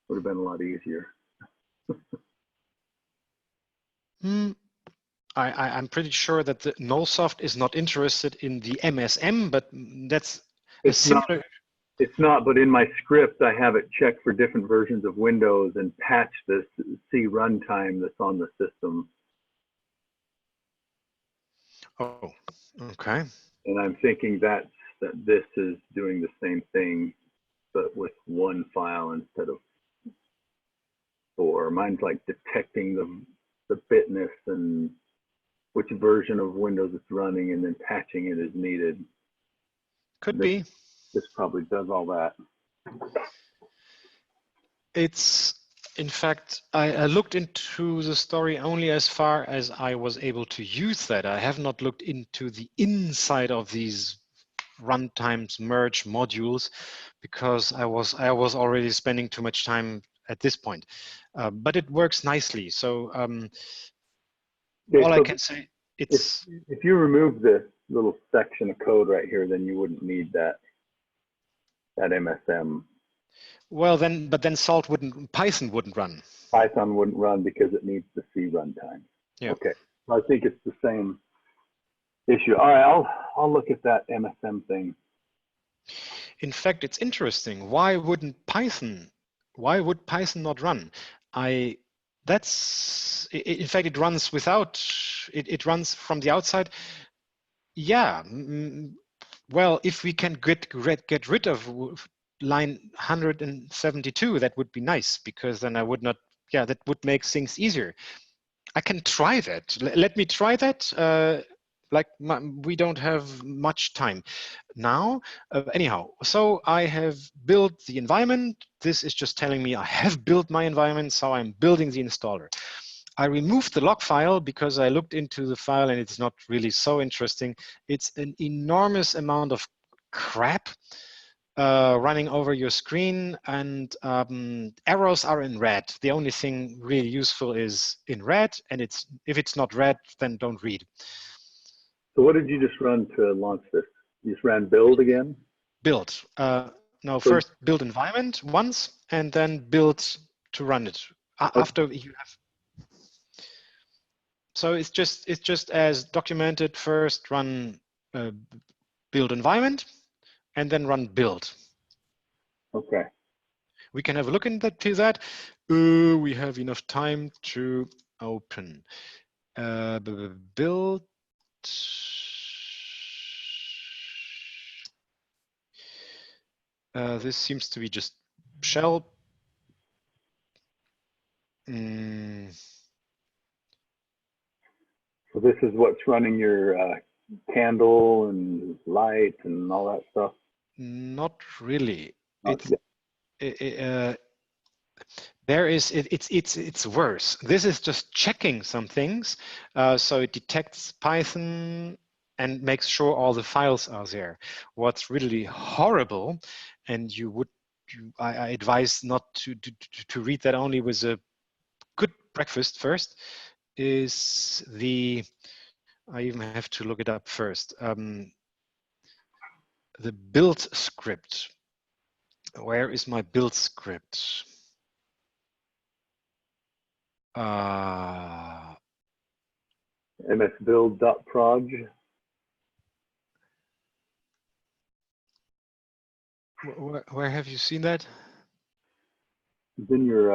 Would have been a lot easier. I'm pretty sure that the Nullsoft is not interested in the MSM, but that's a similar. It's not, but in my script, I have it check for different versions of Windows and patch this C runtime that's on the system. Oh, okay. And I'm thinking that this is doing the same thing, but with one file instead of 4. Mine's like detecting the bitness and which version of Windows it's running and then patching it as needed. Could be. This probably does all that. It's, in fact, I looked into the story only as far as I was able to use that. I have not looked into the inside of these runtimes merge modules because I was already spending too much time at this point. But it works nicely. So all I can say, it's if you remove this little section of code right here, then you wouldn't need that MSM. Well, then, but then Python wouldn't run. Python wouldn't run because it needs the C runtime. Yeah. Okay. I think it's the same issue. All right, I'll look at that MSM thing. In fact, it's interesting. Why would Python not run? In fact, it runs without, it runs from the outside. Yeah. Well, if we can get rid of line 172, that would be nice, because then I would not, yeah, that would make things easier. I can try that. Let me try that. We don't have much time now. Anyhow, so I have built the environment. This is just telling me I have built my environment, so I'm building the installer. I removed the log file because I looked into the file and it's not really so interesting. It's an enormous amount of crap running over your screen, and arrows are in red. The only thing really useful is in red, and if it's not red, then don't read. So what did you just run to launch this? You just ran build again? Build. No, first build environment once, and then build to run it after you have. So it's just as documented. First run build environment, and then run build. Okay. We can have a look into that. We have enough time to open build. This seems to be just shell. So this is what's running your candle and light and all that stuff? Not really. Okay. It's worse. This is just checking some things. So it detects Python and makes sure all the files are there. What's really horrible, and I advise not to read that only with a good breakfast first, is I even have to look it up first. The build script. Where is my build script? msbuild.proj. Where have you seen that? It's in your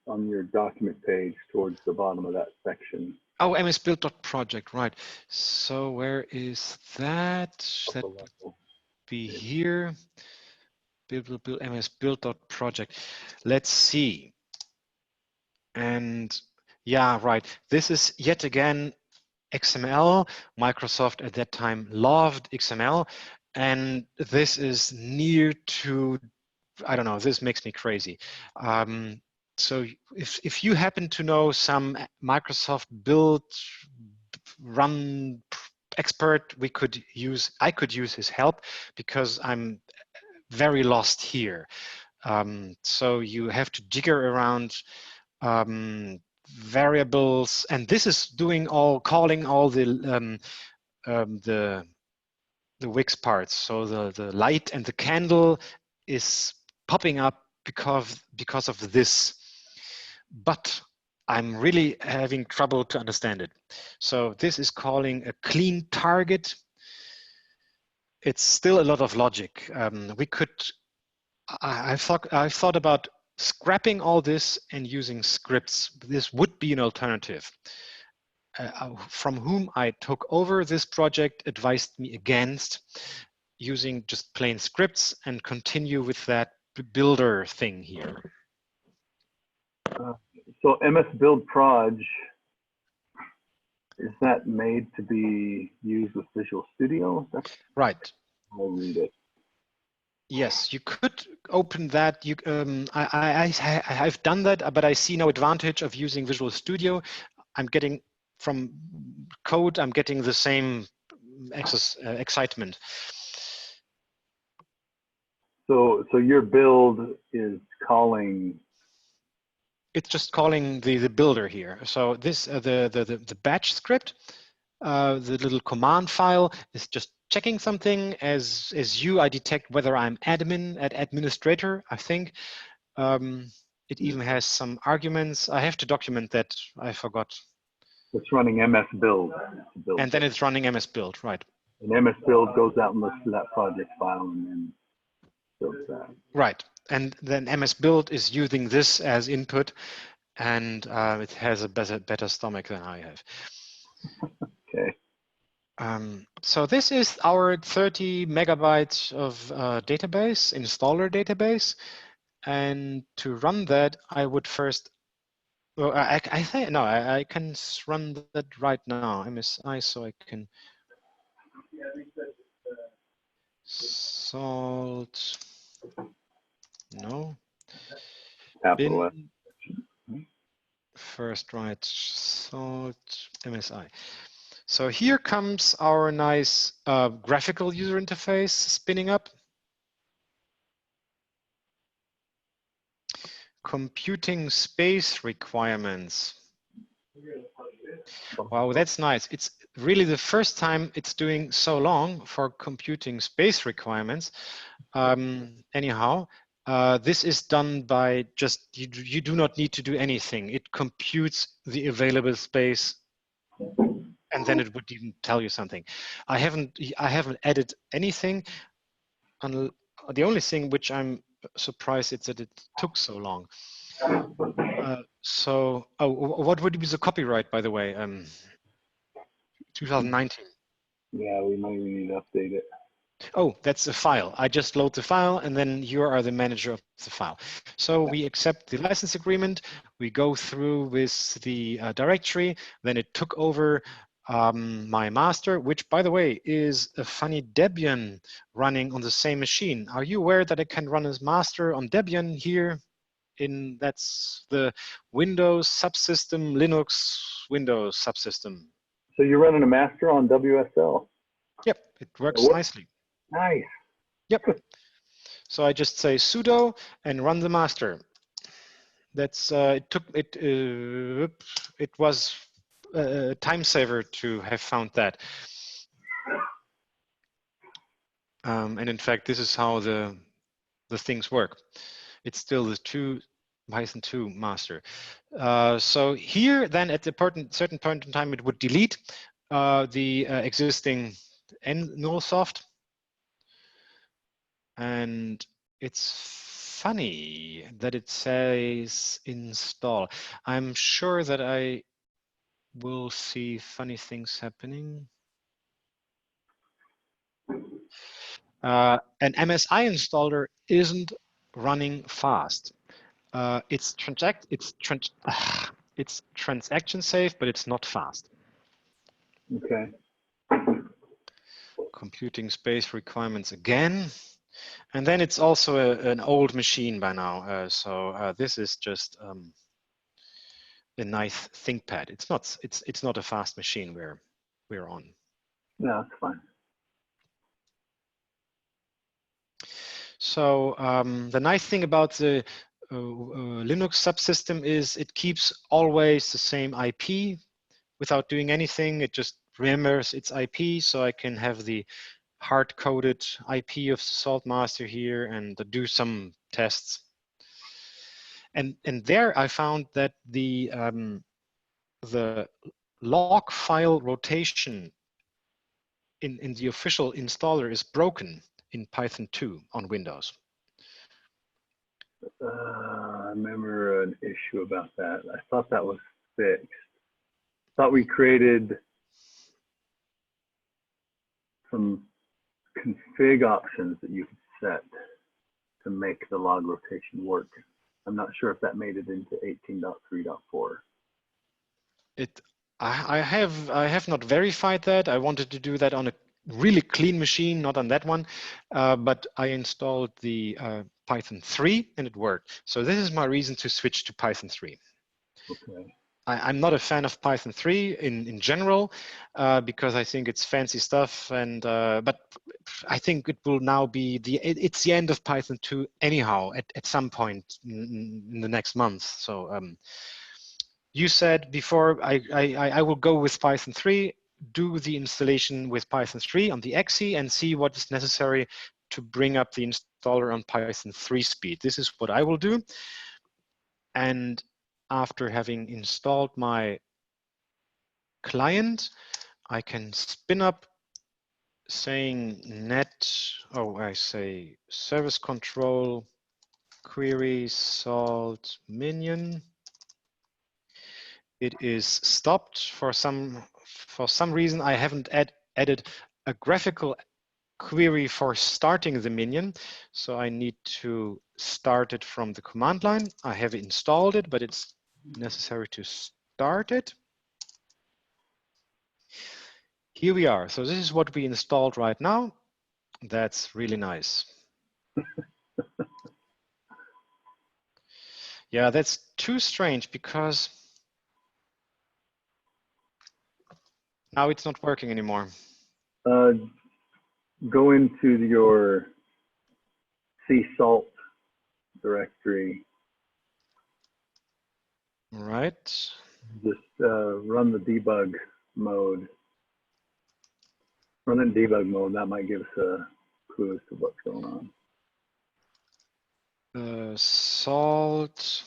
on your document page towards the bottom of that section. Oh, msbuild.project, right. So where is that? That would be here. Build msbuild.project. Let's see. And yeah, right. This is yet again XML. Microsoft at that time loved XML. And this is near to, I don't know, this makes me crazy. So if you happen to know some Microsoft build run expert, I could use his help, because I'm very lost here. So you have to jigger around variables, and this is calling all the Wix parts. So the light and the candle is popping up because of this. But I'm really having trouble to understand it. So this is calling a clean target. It's still a lot of logic. We could, I've thought about scrapping all this and using scripts. This would be an alternative. From whom I took over this project advised me against using just plain scripts and continue with that builder thing here. So MS Build Proj, is that made to be used with Visual Studio? That's right. I'll read it. Yes, you could open that. I've done that, but I see no advantage of using Visual Studio. I'm getting from code, I'm getting the same excitement. So your build is calling. It's just calling the builder here. So this the batch script, the little command file is just checking something. As I detect whether I'm admin at administrator. I think it even has some arguments. I have to document that. I forgot. It's running MS Build. And then it's running MS Build, right? And MS Build goes out and looks for that project file and then builds that. Right. And then MS Build is using this as input, and it has a better stomach than I have. Okay. So this is our 30 megabytes of database, installer database. And to run that, I would first, well, I think, no, I can run that right now, MSI, so I can salt, no, Capital bin, first write salt, MSI. So here comes our nice graphical user interface spinning up. Computing space requirements. Wow, that's nice. It's really the first time it's doing so long for computing space requirements. Anyhow, this is done by just, you do not need to do anything. It computes the available space, and then it would even tell you something. I haven't added anything. The only thing which I'm surprised is that it took so long. What would be the copyright, by the way? 2019. Yeah, we might need to update it. Oh, that's a file. I just load the file, and then you are the manager of the file. So we accept the license agreement. We go through with the directory. Then it took over my master, which, by the way, is a funny Debian running on the same machine. Are you aware that I can run as master on Debian here? That's the Windows subsystem, Linux Windows subsystem. So you're running a master on WSL? Yep, it works nicely. Nice. Yep. So I just say sudo and run the master. That's it was a time saver to have found that. And in fact, this is how the things work. It's still the Python 2 master. So here, then at a certain point in time, it would delete the existing nullsoft. And it's funny that it says install. I'm sure that I will see funny things happening. An MSI installer isn't running fast. It's transaction safe, but it's not fast. Okay. Computing space requirements again. And then it's also an old machine by now. So this is just a nice ThinkPad. It's not a fast machine we're on. No, it's fine. So the nice thing about the Linux subsystem is it keeps always the same IP without doing anything. It just remembers its IP, so I can have the hard-coded IP of Saltmaster here and do some tests. And there I found that the log file rotation in the official installer is broken in Python 2 on Windows. I remember an issue about that. I thought that was fixed. I thought we created some config options that you could set to make the log rotation work. I'm not sure if that made it into 18.3.4. I have not verified that. I wanted to do that on a really clean machine, not on that one, but I installed the Python 3 and it worked. So this is my reason to switch to Python 3. Okay. I'm not a fan of Python 3 in general because I think it's fancy stuff, and but I think it will now be it's the end of Python 2 anyhow at some point in the next month. So you said before I will go with Python 3, do the installation with Python 3 on the exe and see what is necessary to bring up the installer on Python 3 speed. This is what I will do. And after having installed my client, I can spin up saying I say service control query salt minion. It is stopped for some reason. I haven't added a graphical query for starting the minion, so I need to start it from the command line. I have installed it, but it's necessary to start it. Here we are. So this is what we installed right now. That's really nice. Yeah, that's too strange because now it's not working anymore. Go into your C salt directory. All right. Just run the debug mode. Run it in debug mode. That might give us a clue as to what's going on. Salt.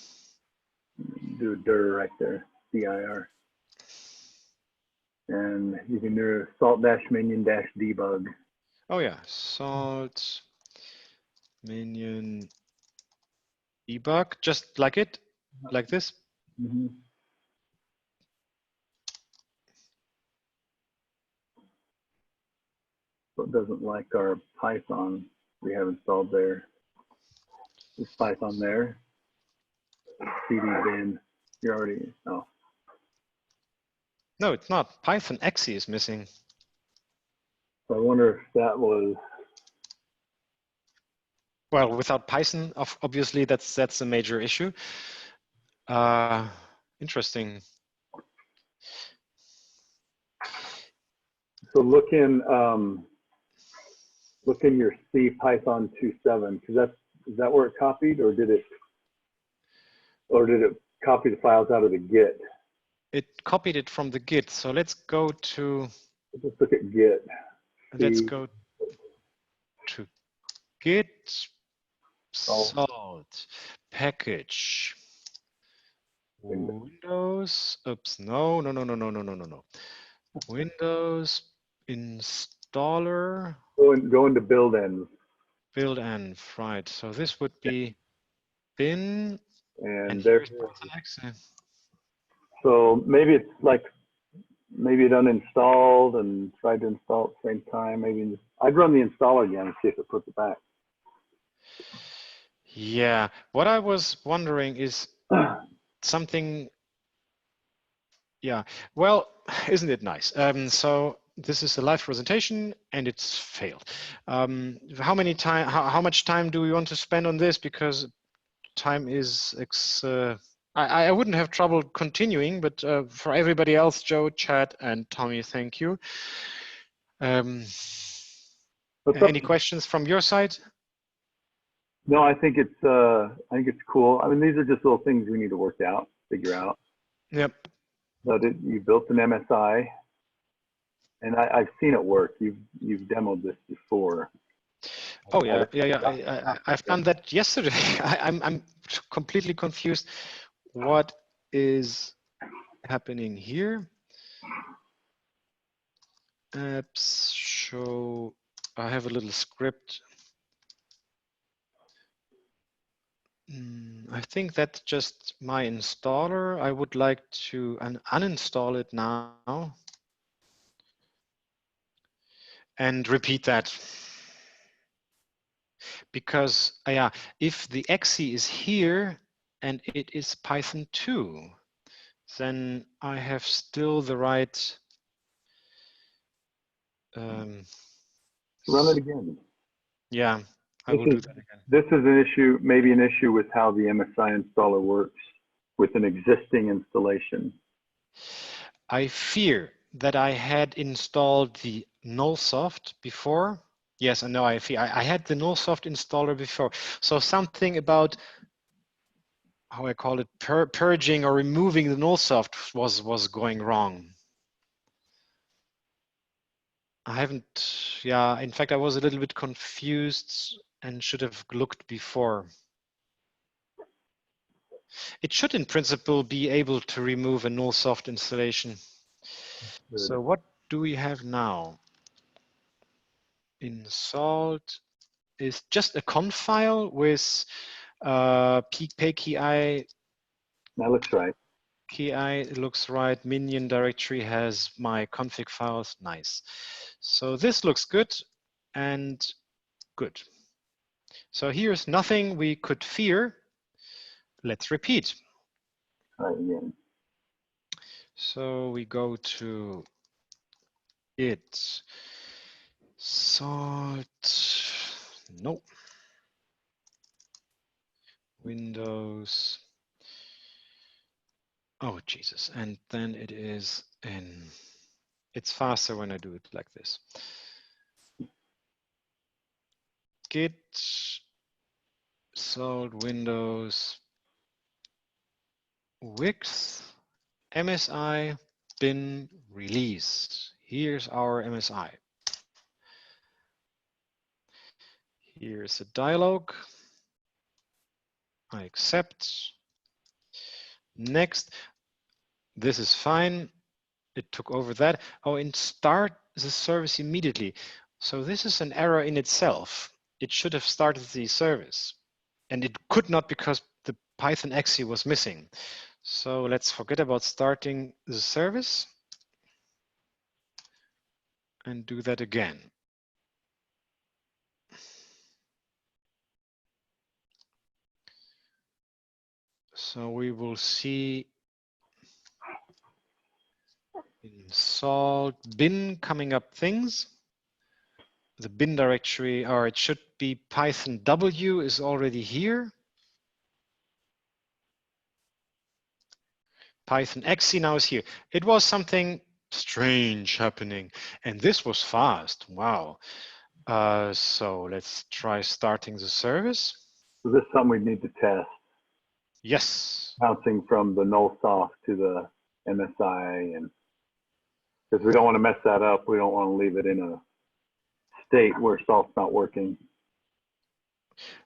Do a dir right there, dir. And you can do salt-minion-debug. Oh yeah, salt minion debug, just like it, like this. Mm-hmm. So it doesn't like our Python we have installed there. Is Python there? CD bin. You're already, oh. No, it's not. Python exe is missing. So I wonder if that was. Well, without Python, obviously that's a major issue. Interesting. So look in your C Python 2.7 because is that where it copied, or did it copy the files out of the Git? It copied it from the Git. So let's go to. Let's look at Git. Let's go to Git salt package. Windows. Oops. No. Windows installer. Go into build env. Build env, right. So this would be bin and here's there. Python exe. So maybe it's like it uninstalled and tried to install at the same time. Maybe I'd run the installer again and see if it puts it back. Yeah. What I was wondering is something. Yeah. Well, isn't it nice? So this is a live presentation and it's failed. How much time do we want to spend on this? Because time is I wouldn't have trouble continuing, but for everybody else, Joe, Chad, and Tommy, thank you. Any questions from your side? No, I think it's cool. I mean, these are just little things we need to figure out. Yep. But you built an MSI, and I've seen it work. You've demoed this before. Oh yeah, I've done that yesterday. I'm completely confused. What is happening here? Apps show. I have a little script. I think that's just my installer. I would like to uninstall it now and repeat that. Because yeah, if the exe is here and it is Python 2, then I have still the right. Run it again. Yeah, I will do that again. This is an issue, maybe an issue with how the MSI installer works with an existing installation. I fear that I had installed the nullsoft before. Yes, I know. I had the nullsoft installer before. So something about how I call it purging or removing the nullsoft was going wrong. I haven't. Yeah, in fact, I was a little bit confused and should have looked before. It should, in principle, be able to remove a nullsoft installation. Good. So what do we have now? Installed is just a conf file with pkey. That looks right. Key looks right. Minion directory has my config files. Nice. So this looks good and good. So here's nothing we could fear. Let's repeat. Try it again. So we go to it. Salt. No. Windows. Oh, Jesus. And then it is in. It's faster when I do it like this. Git salt Windows Wix MSI bin release. Here's our MSI. Here's a dialog. I accept. Next. This is fine. It took over that. Oh, and start the service immediately. So this is an error in itself. It should have started the service. And it could not because the Python exe was missing. So let's forget about starting the service and do that again. So we will see in salt bin coming up things. The bin directory, or it should be Python W is already here. Python exe now is here. It was something strange happening, and this was fast. Wow. So let's try starting the service. So this is something we need to test. Yes. Bouncing from the nullsoft to the MSI, and because we don't want to mess that up, we don't want to leave it in a state where soft's not working.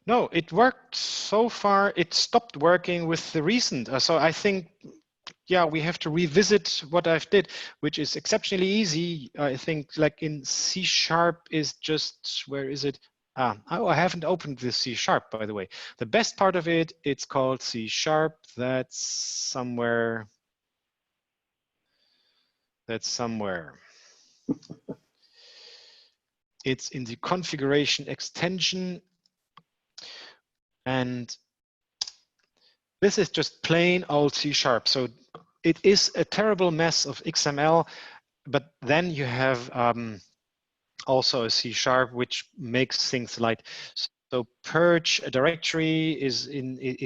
No, it worked so far. It stopped working with the recent. So I think, yeah, we have to revisit what I've did, which is exceptionally easy. I think like in C# is just, where is it? Oh, I haven't opened the C#, by the way. The best part of it, it's called C#. That's somewhere. That's somewhere. It's in the configuration extension. And this is just plain old C#. So it is a terrible mess of XML, but then you have also a C# which makes things light. So purge a directory is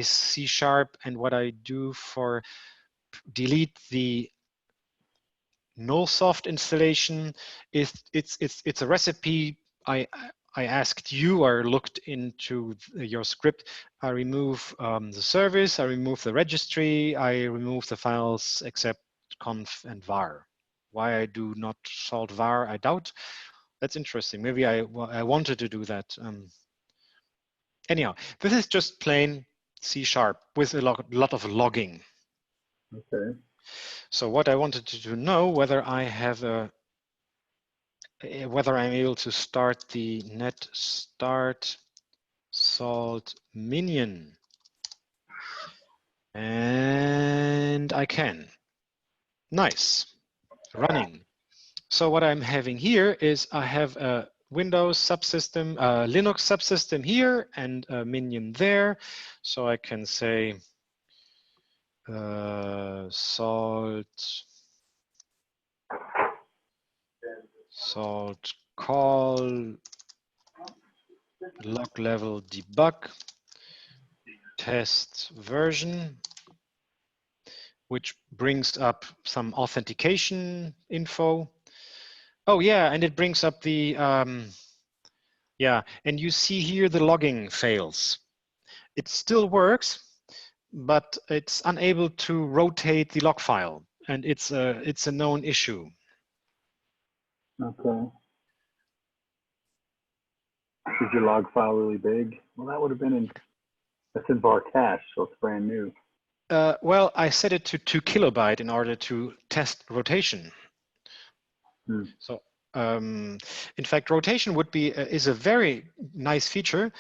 C#, and what I do for delete the nullsoft installation is it's a recipe I asked you or looked into your script. I remove the service, I remove the registry, I remove the files except conf and var. Why I do not salt var, I doubt. That's interesting. Maybe I wanted to do that. anyhow, this is just plain C# with a lot of logging. Okay. So what I wanted to know whether I have whether I'm able to start the net start salt minion, and I can. Nice, running. So what I'm having here is I have a Windows subsystem, Linux subsystem here, and a minion there. So I can say salt call log level debug test version, which brings up some authentication info. Oh yeah, and it brings up the yeah, and you see here the logging fails. It still works, but it's unable to rotate the log file, and it's a known issue. Okay. Is your log file really big? Well, that would have been in, that's in var cache, so it's brand new. Well, I set it to 2 kilobyte in order to test rotation. So in fact, rotation would be is a very nice feature,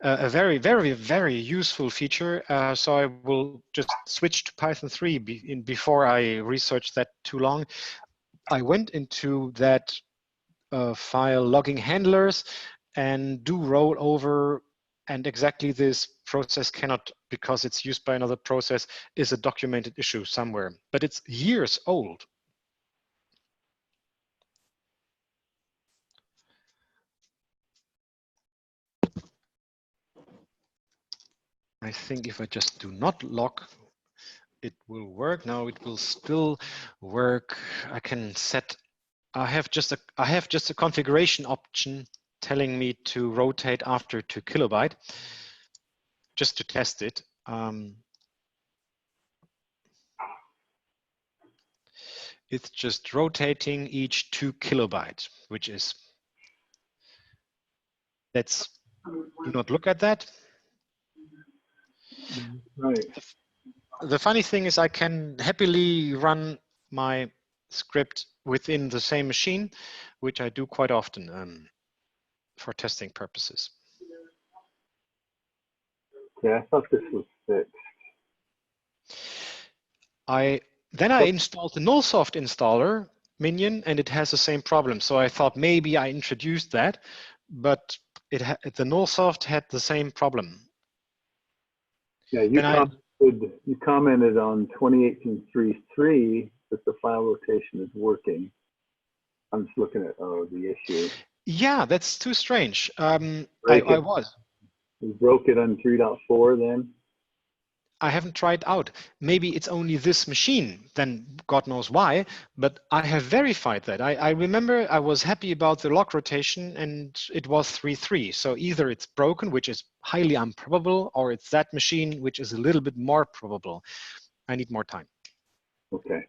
a very, very, very useful feature. So I will just switch to Python 3 before I research that too long. I went into that file logging handlers and do rollover, and exactly this process cannot, because it's used by another process, is a documented issue somewhere, but it's years old. I think if I just do not log, it will work. Now it will still work. I can set, I have just a configuration option telling me to rotate after 2 kilobyte, just to test it. It's just rotating each 2 kilobyte, which is, let's do not look at that. Right. The funny thing is I can happily run my script within the same machine, which I do quite often for testing purposes. Yeah, I thought this was fixed. Then I installed the nullsoft installer minion, and it has the same problem. So I thought maybe I introduced that, but the nullsoft had the same problem. Yeah, you commented on 2018.3.3 that the file rotation is working. I'm just looking at the issue. Yeah, that's too strange. I was. You broke it on 3.4 then? I haven't tried out. Maybe it's only this machine, then God knows why, but I have verified that. I remember I was happy about the log rotation and it was 3.3. So either it's broken, which is highly improbable, or it's that machine, which is a little bit more probable. I need more time. Okay.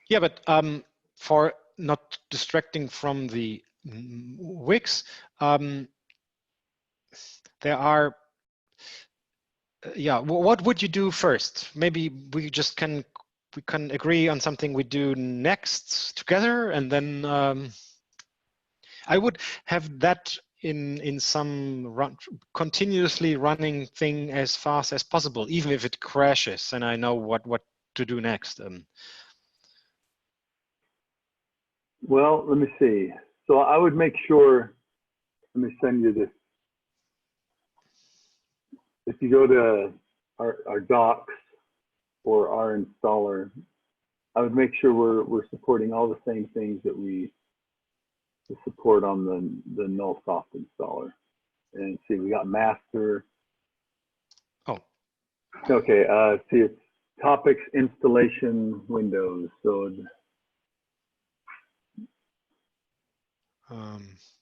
Yeah, but for not distracting from the Wix, there are, yeah, what would you do first? Maybe we can agree on something we do next together, and then I would have that in some continuously running thing as fast as possible, even if it crashes, and I know what to do next. Well, let me see. So I would make sure, let me send you this. If you go to our docs or our installer, I would make sure we're supporting all the same things that we support on the nullsoft installer. And see, we got master. Oh. Okay, see, it's topics, installation, windows. So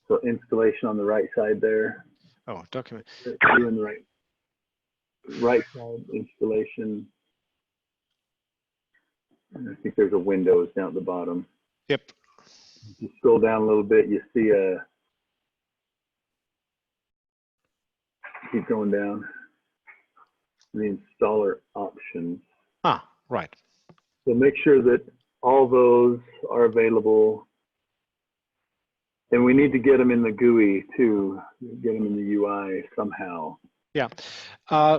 so installation on the right side there. Oh, document. Doing the right side installation. And I think there's a Windows down at the bottom. Yep. If you scroll down a little bit, you see a keep going down. The installer options. Ah, right. So make sure that all those are available. And we need to get them in the GUI too, get them in the UI somehow. Yeah.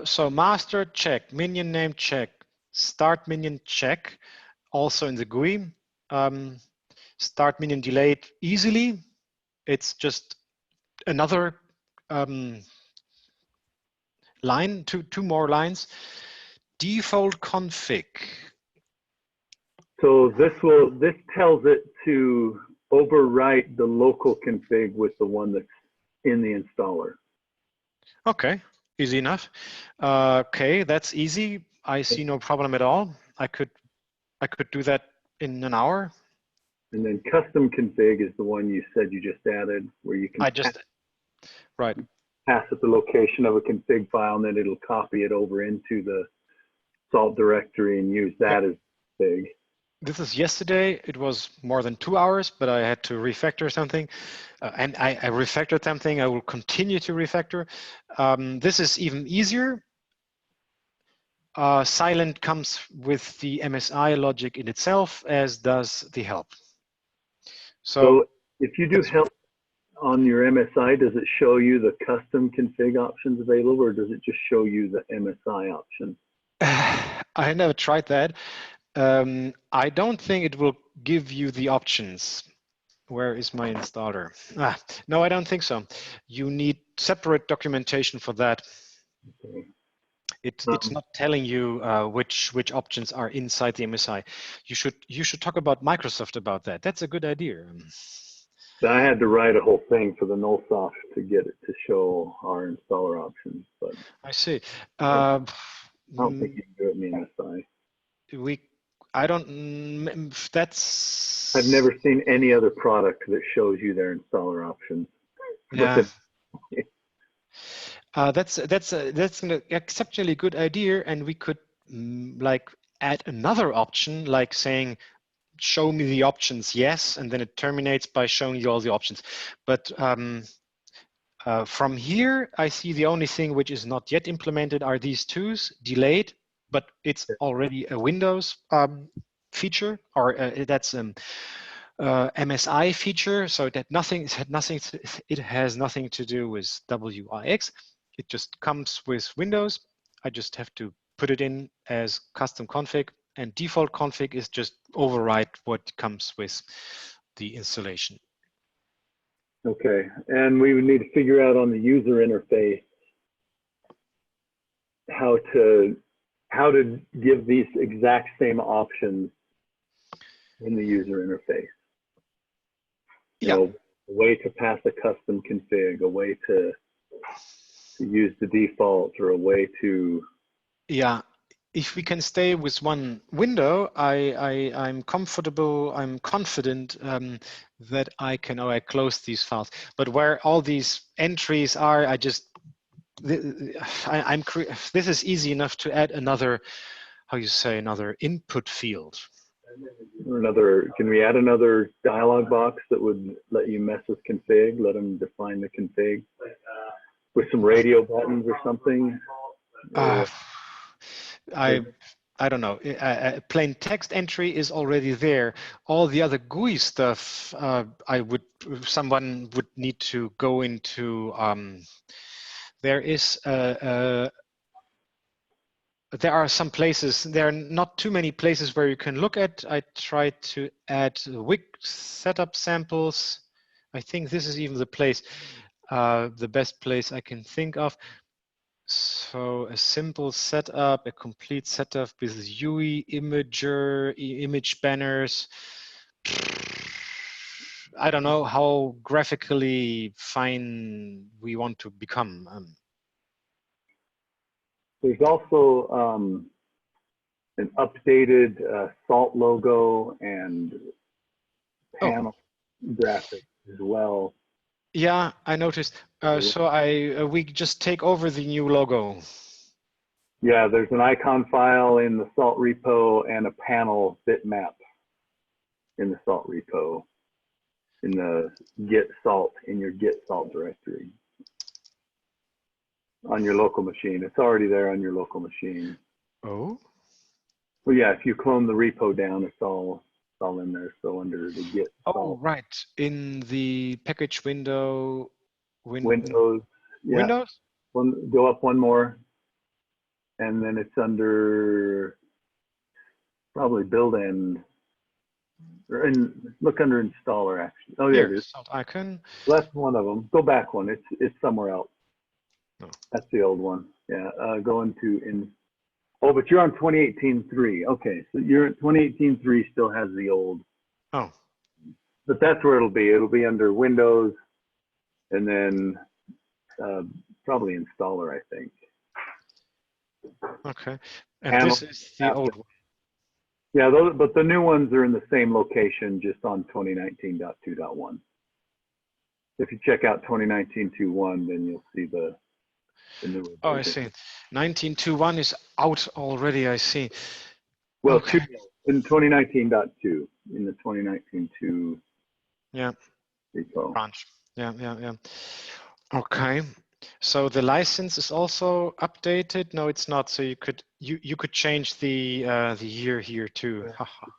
So master check, minion name check, start minion check, also in the GUI. Start minion delayed easily. It's just another line, two more lines. Default config. So this tells it to overwrite the local config with the one that's in the installer. Okay, easy enough. Okay, that's easy. I see no problem at all. I could do that in an hour. And then custom config is the one you said you just added, where you can right. Pass it the location of a config file, and then it'll copy it over into the salt directory and use that as config. This is yesterday. It was more than 2 hours, but I had to refactor something, and I refactored something. I will continue to refactor. This is even easier. Silent comes with the MSI logic in itself, as does the help. So if you do help on your MSI, does it show you the custom config options available, or does it just show you the MSI option? I never tried that. I don't think it will give you the options. Where is my installer? No, I don't think so. You need separate documentation for that. Okay. It's not telling you which options are inside the MSI. You should talk about Microsoft about that. That's a good idea. I had to write a whole thing for the nullsoft to get it to show our installer options, but I see. I don't think you can do it in the MSI. I don't. That's. I've never seen any other product that shows you their installer options. Yeah. That's an exceptionally good idea, and we could like add another option, like saying, "Show me the options, yes," and then it terminates by showing you all the options. But from here, I see the only thing which is not yet implemented are these twos, delayed, but it's already a Windows feature, or that's MSI feature, so that it has nothing to do with WIX. It just comes with Windows. I just have to put it in as custom config, and default config is just override what comes with the installation. Okay, and we would need to figure out on the user interface how to give these exact same options in the user interface. You know, a way to pass a custom config, a way to use the default, or a way to. Yeah, if we can stay with one window, I'm comfortable, I'm confident that I can close these files. But where all these entries are, this is easy enough to add another, another input field. Can we add another dialog box that would let you mess with config, let them define the config with some radio buttons or something? I don't know. Plain text entry is already there. All the other GUI stuff, someone would need to go into. There are some places. There are not too many places where you can look at. I tried to add Wix setup samples. I think this is even the place, the best place I can think of. So a simple setup, a complete setup with UI, imager, image banners. I don't know how graphically fine we want to become. There's also an updated Salt logo and panel graphics as well. Yeah, I noticed. So we just take over the new logo. Yeah, there's an icon file in the Salt repo and a panel bitmap in the Salt repo in the Git Salt, in your Git Salt directory. on your local machine. It's already there on your local machine. Oh. Well, yeah, if you clone the repo down, it's all in there. So under the Git. Oh, right. In the package window. Windows. Yeah. Windows? Go up one more. And then it's under probably build end. Look under installer actually. Oh, yeah, Here, salt icon. Left one of them. Go back one. It's somewhere else. No. That's the old one. Yeah. Go into Oh, but you're on 2018.3. Okay, so you're at 2018.3 still has the old. Oh. But that's where it'll be. It'll be under Windows, and then probably installer, I think. Okay. And this is the old one. Yeah, but the new ones are in the same location, just on 2019.2.1. If you check out 2019.2.1, then you'll see the new one. Oh, I see. 19.2.1 is out already, I see. Well, okay. In 2019.2, in the 2019.2 repo. Branch. Yeah. Okay. So the license is also updated. No, it's not. So you could change the year here too.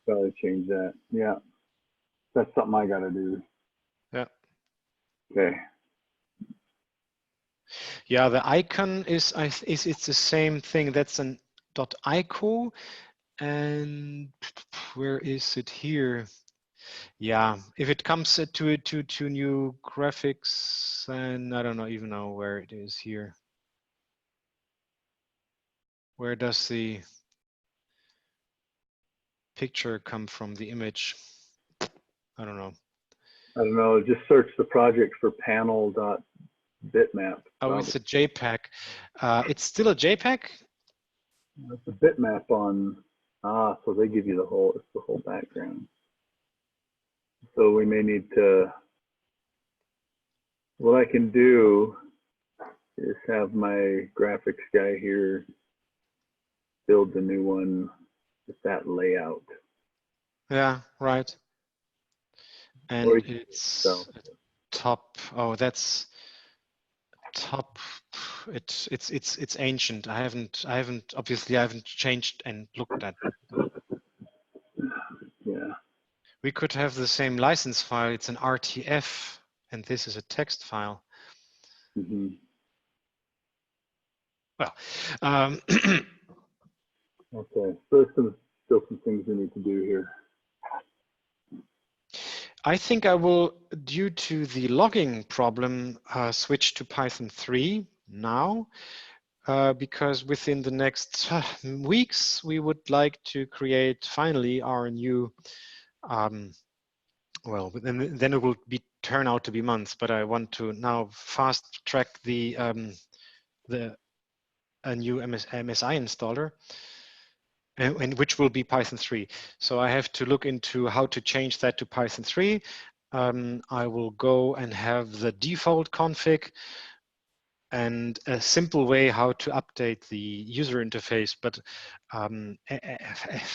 Probably change that. Yeah, that's something I got to do. Yeah. Okay. Yeah, the icon is it's the same thing. That's an .ico, and where is it here? Yeah, if it comes to new graphics, and I don't even know where it is here. Where does the picture come from, the image? I don't know. I don't know. Just search the project for panel.bitmap. Oh, it's a JPEG. It's still a JPEG? It's a bitmap on. So they give you the whole background. So we may need to. What I can do is have my graphics guy here build the new one with that layout. Yeah, right. And it's top. Oh, that's top. It's ancient. I haven't changed and looked at. Yeah. We could have the same license file. It's an RTF, and this is a text file. Mm-hmm. Well, okay. So there's still some things we need to do here. I think I will, due to the logging problem, switch to Python 3 now, because within the next weeks, we would like to create finally our new, well, then it will turn out to be months, but I want to now fast track a new MSI installer, and which will be Python 3. So I have to look into how to change that to Python 3. I will go and have the default config and a simple way how to update the user interface. But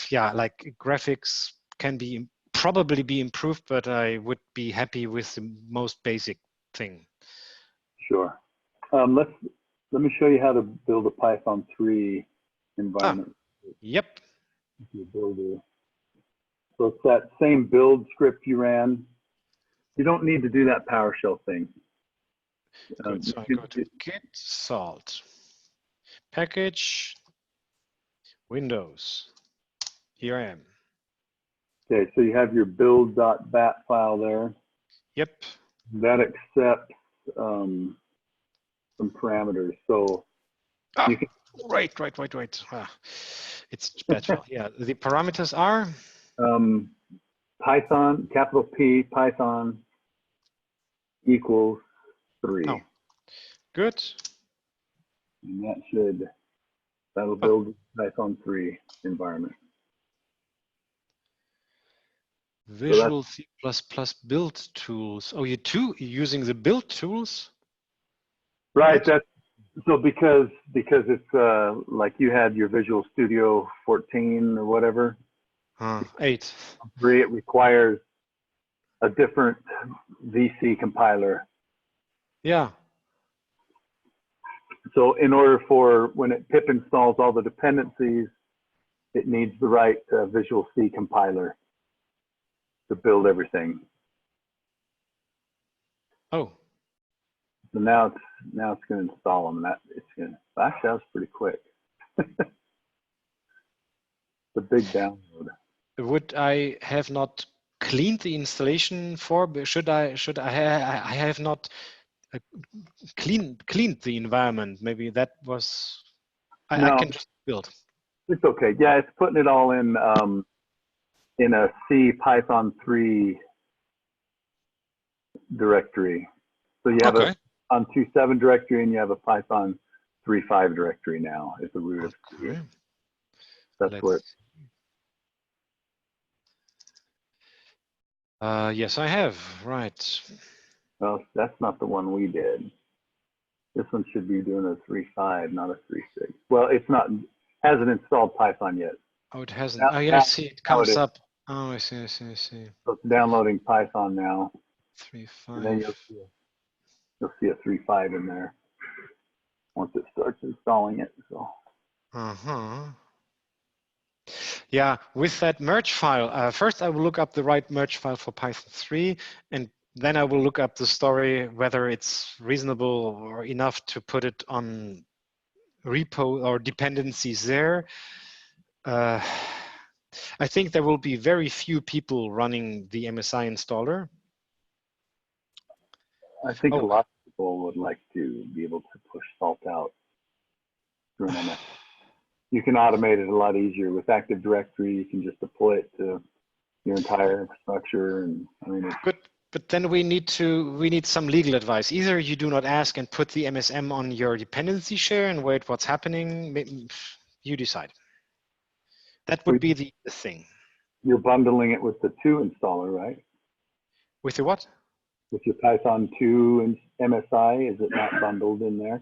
yeah, like graphics can probably be improved, but I would be happy with the most basic thing. Sure. Let me show you how to build a Python 3 environment. Yep. Builder. So it's that same build script you ran. You don't need to do that PowerShell thing. Good. So I go to Git salt, package, Windows. Here I am. Okay, so you have your build.bat file there. Yep. That accepts some parameters. So you can. Right. It's batch file. Yeah, the parameters are Python, capital P, Python equals 3. Oh, good. And that'll build Python 3 environment. Visual C++ build tools. Oh, you're using the build tools? Right. That's so because it's like you had your Visual Studio 14 or whatever. 8. 3, it requires a different VC compiler. Yeah. So in order for when it pip installs all the dependencies, it needs the right Visual C compiler to build everything. Oh. So now it's going to install them. Actually, that was pretty quick. The big download. Would I have not cleaned the installation for? Should I have not cleaned the environment? Maybe that was. I can just build. It's okay. Yeah, it's putting it all in a C Python 3 directory. So you have a on 2.7 directory and you have a Python 3.5 directory now at the root of C. That's where. Yes, I have. Right. Well, that's not the one we did. This one should be doing a 3.5, not a 3.6. Well, it's not. Hasn't installed Python yet. Oh, it hasn't. Oh, yeah, I see. It comes up. Oh, I see. So it's downloading Python now. 3.5. And then you'll see a 3.5 in there once it starts installing it. So. Yeah, with that merge file, first I will look up the right merge file for Python 3, and then I will look up the story, whether it's reasonable or enough to put it on repo or dependencies there. I think there will be very few people running the MSI installer. I think a lot of people would like to be able to push salt out through an MS. You can automate it a lot easier with Active Directory. You can just deploy it to your entire infrastructure, and I mean. But then we need some legal advice. Either you do not ask and put the MSM on your dependency share and wait what's happening. You decide. That would be the thing. You're bundling it with the 2 installer, right? With the what? With your Python 2 and MSI, is it not bundled in there?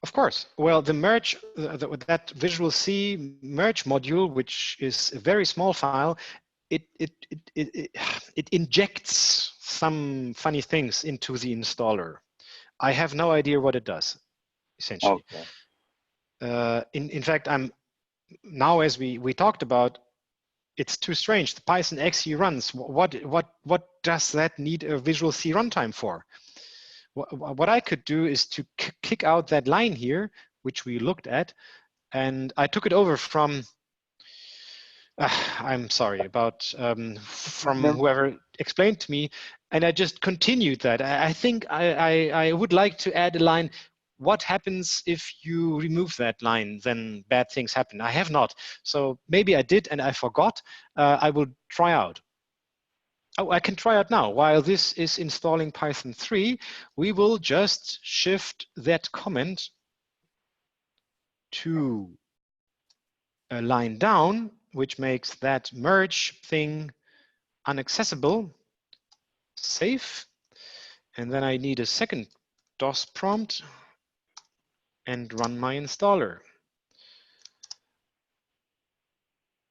Of course. Well, the merge, that Visual C merge module, which is a very small file, it injects some funny things into the installer. I have no idea what it does, essentially. Okay. In fact, I'm now, as we talked about, it's too strange. The Python XE runs. What does that need a Visual C runtime for? What I could do is to kick out that line here, which we looked at, and I took it over from. I'm sorry about from whoever explained to me, and I just continued that. I think I would like to add a line. What happens if you remove that line? Then bad things happen. I have not, so maybe I did and I forgot. I will try out. Oh, I can try out now. While this is installing Python 3, we will just shift that comment to a line down, which makes that merge thing unaccessible. Save. And then I need a second DOS prompt and run my installer.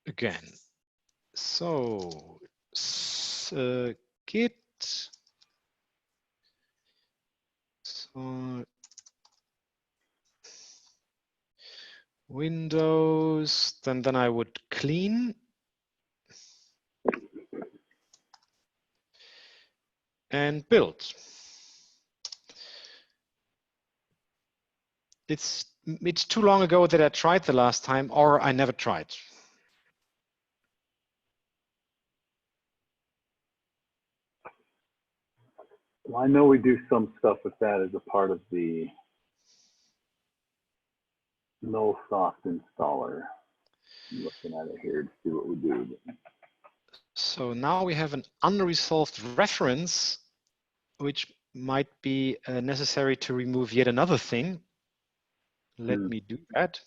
Again. So git Windows, then I would clean and build. It's too long ago that I tried the last time, or I never tried. Well, I know we do some stuff with that as a part of the NullSoft installer. I'm looking at it here to see what we do. So now we have an unresolved reference, which might be necessary to remove yet another thing. Let me do that.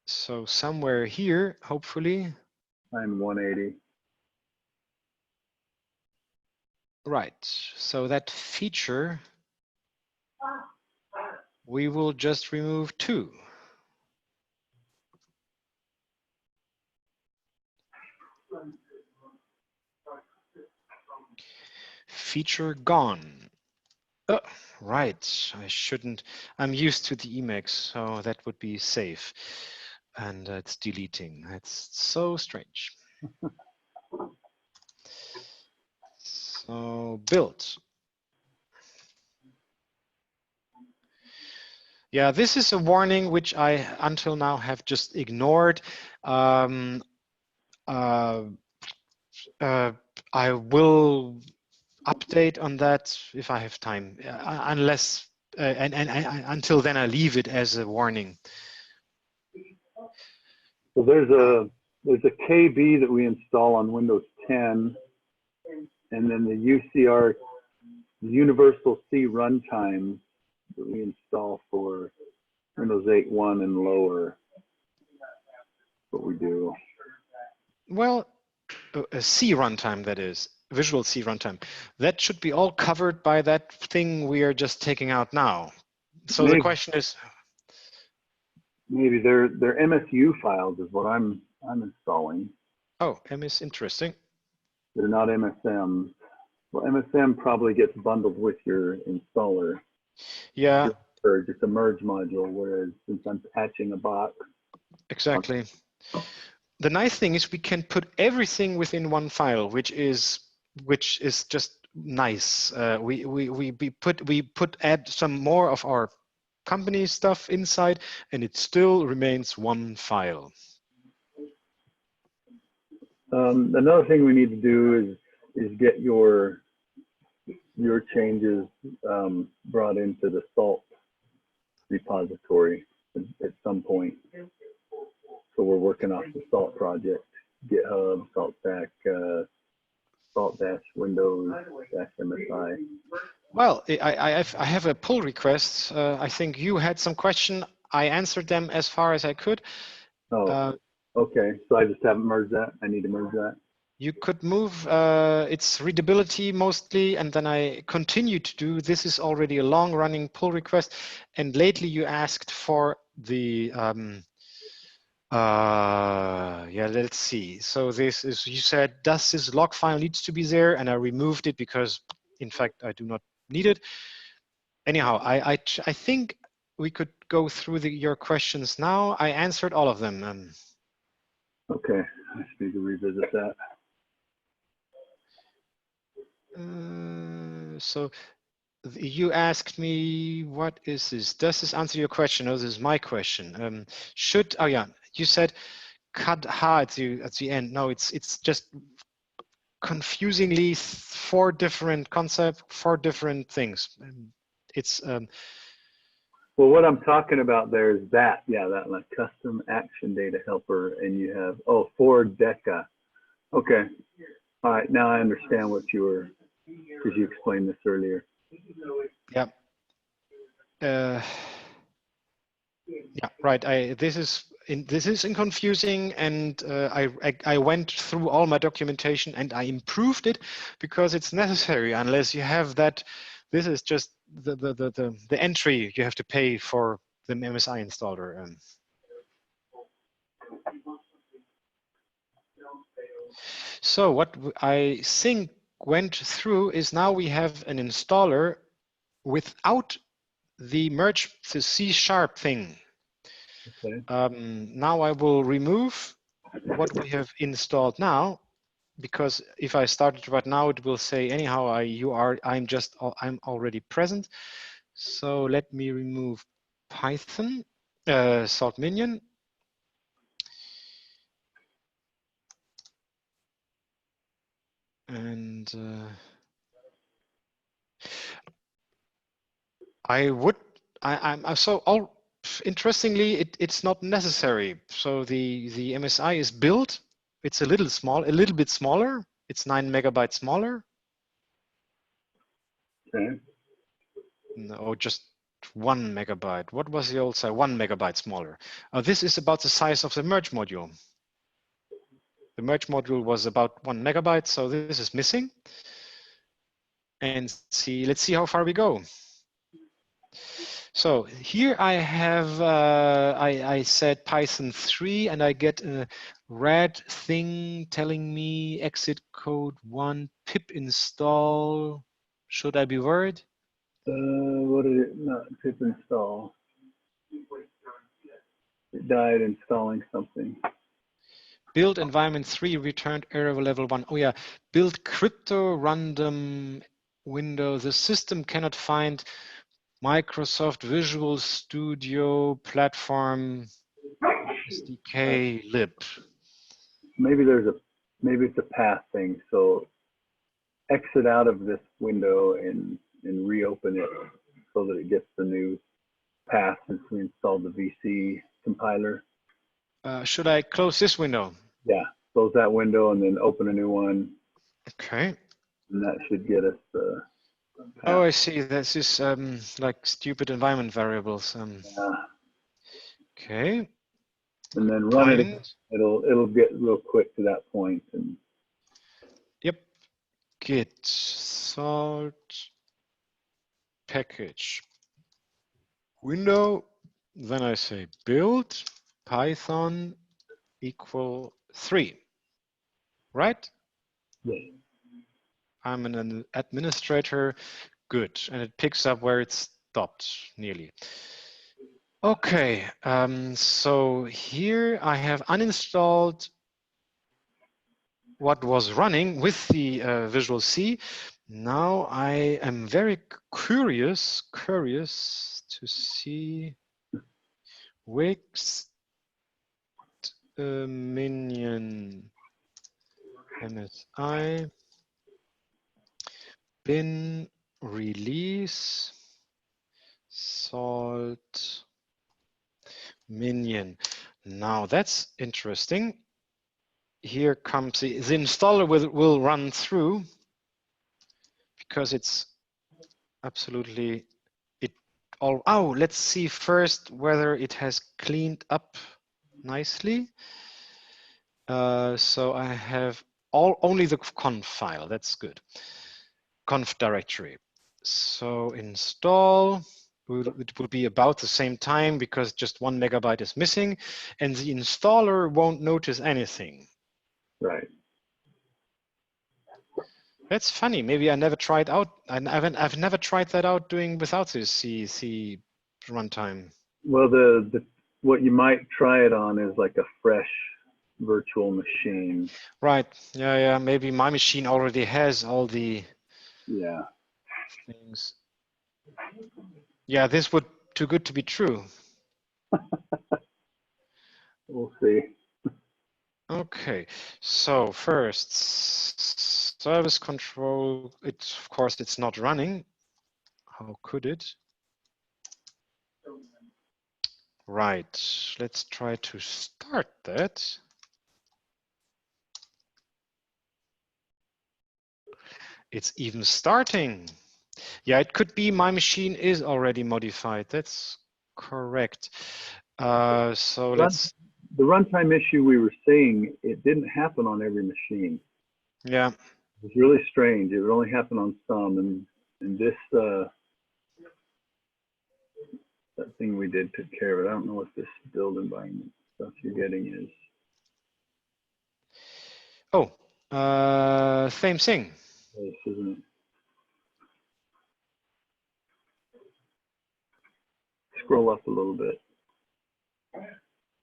So somewhere here, hopefully. I'm 180. Right, so that feature, we will just remove 2. Feature gone. Oh, right. I shouldn't. I'm used to the Emacs, so that would be safe. And it's deleting. That's so strange. So build. Yeah, this is a warning which I until now have just ignored. I will update on that if I have time, unless and until then I leave it as a warning. So there's a KB that we install on Windows 10, and then the UCR Universal C runtime that we install for Windows 8.1 and lower. What we do. Well, a C runtime, that is Visual C runtime. That should be all covered by that thing we are just taking out now. So maybe, the question is, maybe they're MSU files is what I'm installing. Oh, MS, interesting. They're not MSM. Well, MSM probably gets bundled with your installer. Yeah. Or just a merge module, whereas since I'm patching a box. Exactly. The nice thing is we can put everything within one file, which is just nice. We add some more of our company stuff inside, and it still remains one file. Another thing we need to do is get your changes brought into the SALT repository at some point. So we're working off the SALT project, GitHub, SALT Stack, SALT-Windows-MSI. Well, I have a pull request. I think you had some question. I answered them as far as I could. Oh, okay. So I just haven't merged that. I need to merge that. You could move its readability mostly, and then I continue to do. This is already a long-running pull request, and lately you asked for the yeah, let's see. So this is, you said, does this log file needs to be there? And I removed it because, in fact, I do not need it. Anyhow, I think we could go through your questions now. I answered all of them. Okay, I just need to revisit that. So you asked me, what is this? Does this answer your question? Oh, this is my question. Oh yeah, you said cut ha at the end. No, it's just confusingly 4 different concepts, 4 different things. It's well, what I'm talking about there is that, yeah, that like custom action data helper, and you have, oh, for DECA. Okay, all right, now I understand what you were, because you explained this earlier. Yeah. Yeah, right. This is confusing, and I went through all my documentation and I improved it because it's necessary. Unless you have that, this is just the entry you have to pay for the MSI installer. So what I think went through is now we have an installer without the merge the C# thing. Okay. Now I will remove what we have installed now, because if I start it right now, it will say anyhow I'm already present. So let me remove Python, salt Minion. And interestingly, it's not necessary. So the MSI is built. It's a little bit smaller. It's 9 megabytes smaller. Okay. No, just 1 megabyte. What was the old size? 1 megabyte smaller. This is about the size of the merge module. The merge module was about 1 megabyte, so this is missing. And let's see how far we go. So here I have, I said Python 3, and I get a red thing telling me exit code 1 pip install. Should I be worried? What did it not pip install? It died installing something. Build environment 3 returned error level 1. Oh yeah, build crypto random window. The system cannot find Microsoft Visual Studio platform SDK lib. Maybe it's a path thing. So exit out of this window and reopen it so that it gets the new path since we installed the VC compiler. Should I close this window? Yeah, close that window and then open a new one. Okay. And that should get us the path. Oh, I see. This is like stupid environment variables. Okay. And then run it again. It'll get real quick to that point. And yep. Git salt package window. Then I say build Python equal 3. Right? yeah. I'm an administrator. Good. And it picks up where it stopped nearly. Okay. So here I have uninstalled what was running with the Visual C. Now I am very curious to see Wix Minion MSI bin release salt Minion. Now that's interesting. Here comes the installer will run through because it's absolutely oh, let's see first whether it has cleaned up nicely. So I have only the conf file. That's good. Conf directory. So install. It will be about the same time because just 1 megabyte is missing, and the installer won't notice anything. Right. That's funny. Maybe I never tried out. I've never tried that out doing without this C runtime. Well, what you might try it on is like a fresh virtual machine. Right. Yeah. Maybe my machine already has all the things. Yeah, this would too good to be true. We'll see. Okay. So first, service control. Of course, it's not running. How could it? Right. Let's try to start that. It's even starting. Yeah, it could be my machine is already modified. That's correct. So let's. The runtime issue we were seeing, it didn't happen on every machine. Yeah. It was really strange. It would only happen on some, and this that thing we did took care of it. I don't know what this build environment stuff you're getting is. Oh, same thing. Yes, isn't it? Scroll up a little bit.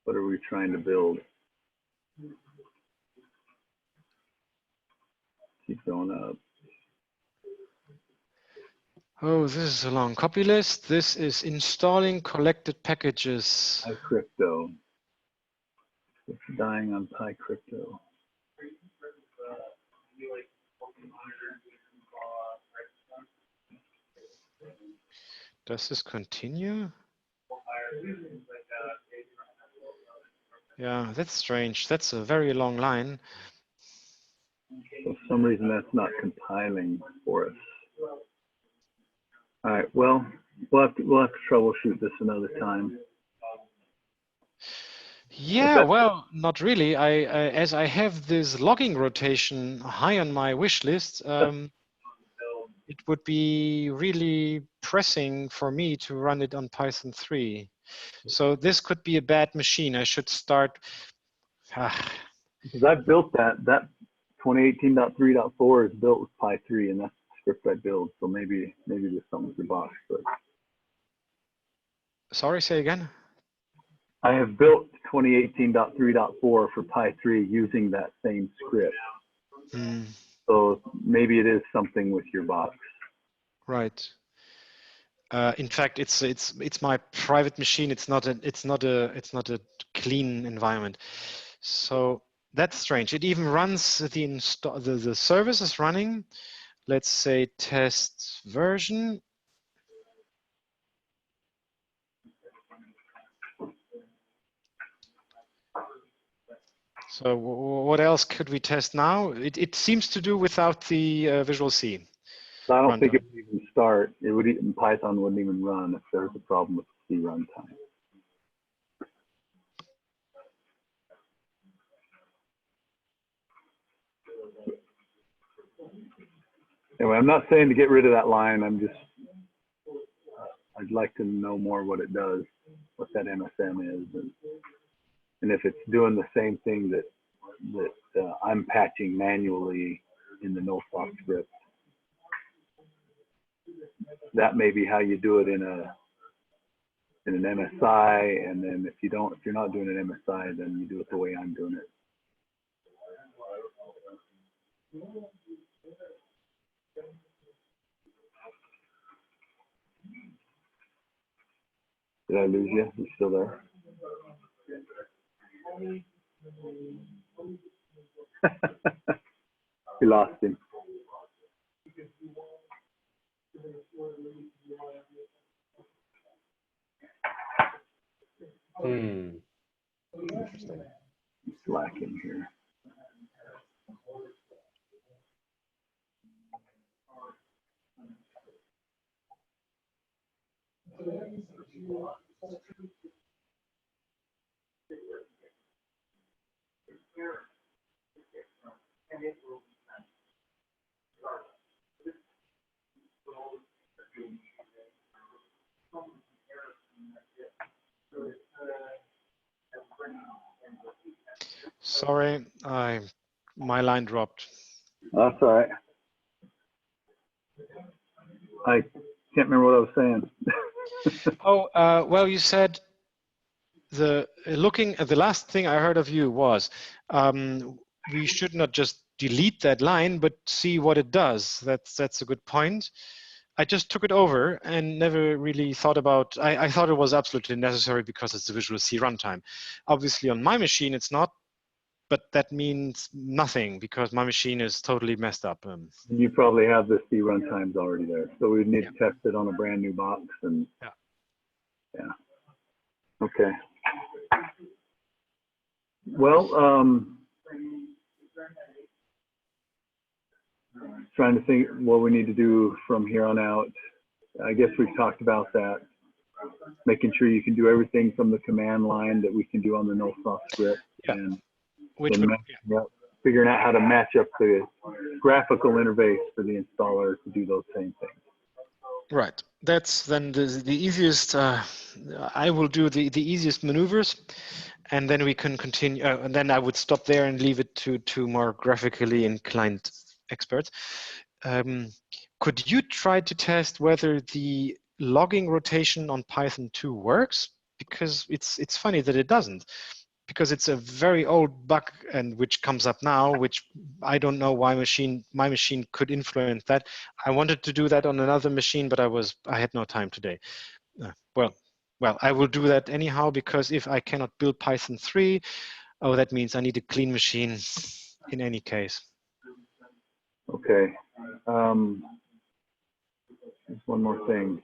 What are we trying to build? Keep going up. Oh, this is a long copy list. This is installing collected packages. PyCrypto. It's dying on PyCrypto. Does this continue? Yeah, that's strange. That's a very long line. For some reason, that's not compiling for us. All right. Well, we'll have to troubleshoot this another time. Yeah, well, not really. As I have this logging rotation high on my wish list, it would be really pressing for me to run it on Python 3. So this could be a bad machine. I should start. Because I built that 2018.3.4 is built with Py3, and that's script I build. So maybe there's something with your box. But sorry, say again. I have built 2018.3.4 for Pi 3 using that same script. So maybe it is something with your box. Right. In fact, it's my private machine. It's not a clean environment. So that's strange. It even runs the service is running. Let's say test version. So what else could we test now? It seems to do without the Visual C. So I don't think it would even start. It would even, Python wouldn't even run if there was a problem with C runtime. Anyway, I'm not saying to get rid of that line. I'm just, I'd like to know more what it does, what that MSM is, and if it's doing the same thing that I'm patching manually in the NoSoft script. That may be how you do it in an MSI, and then if you're not doing an MSI, then you do it the way I'm doing it. Did I lose you? You still there? We lost him. Interesting. He's slacking here. Sorry, my line dropped. That's all right. I can't remember what I was saying. Oh, well, you said looking at the last thing I heard of you was we should not just delete that line, but see what it does. That's a good point. I just took it over and never really thought about, I thought it was absolutely necessary because it's the Visual C runtime. Obviously on my machine, it's not, but that means nothing because my machine is totally messed up. You probably have the C runtimes already there. So we need to test it on a brand new box and yeah. Okay. Well, trying to think what we need to do from here on out. I guess we've talked about that. Making sure you can do everything from the command line that we can do on the NoSoft script. Yeah. And which would, figuring out how to match up the graphical interface for the installer to do those same things. Right. That's then the easiest. I will do the easiest maneuvers, and then we can continue. And then I would stop there and leave it to more graphically inclined experts. Could you try to test whether the logging rotation on Python 2 works? Because it's funny that it doesn't. Because it's a very old bug and which comes up now, which I don't know why my machine could influence that. I wanted to do that on another machine, but I had no time today. Well, I will do that anyhow, because if I cannot build Python 3, oh, that means I need a clean machine in any case. Okay. Just one more thing.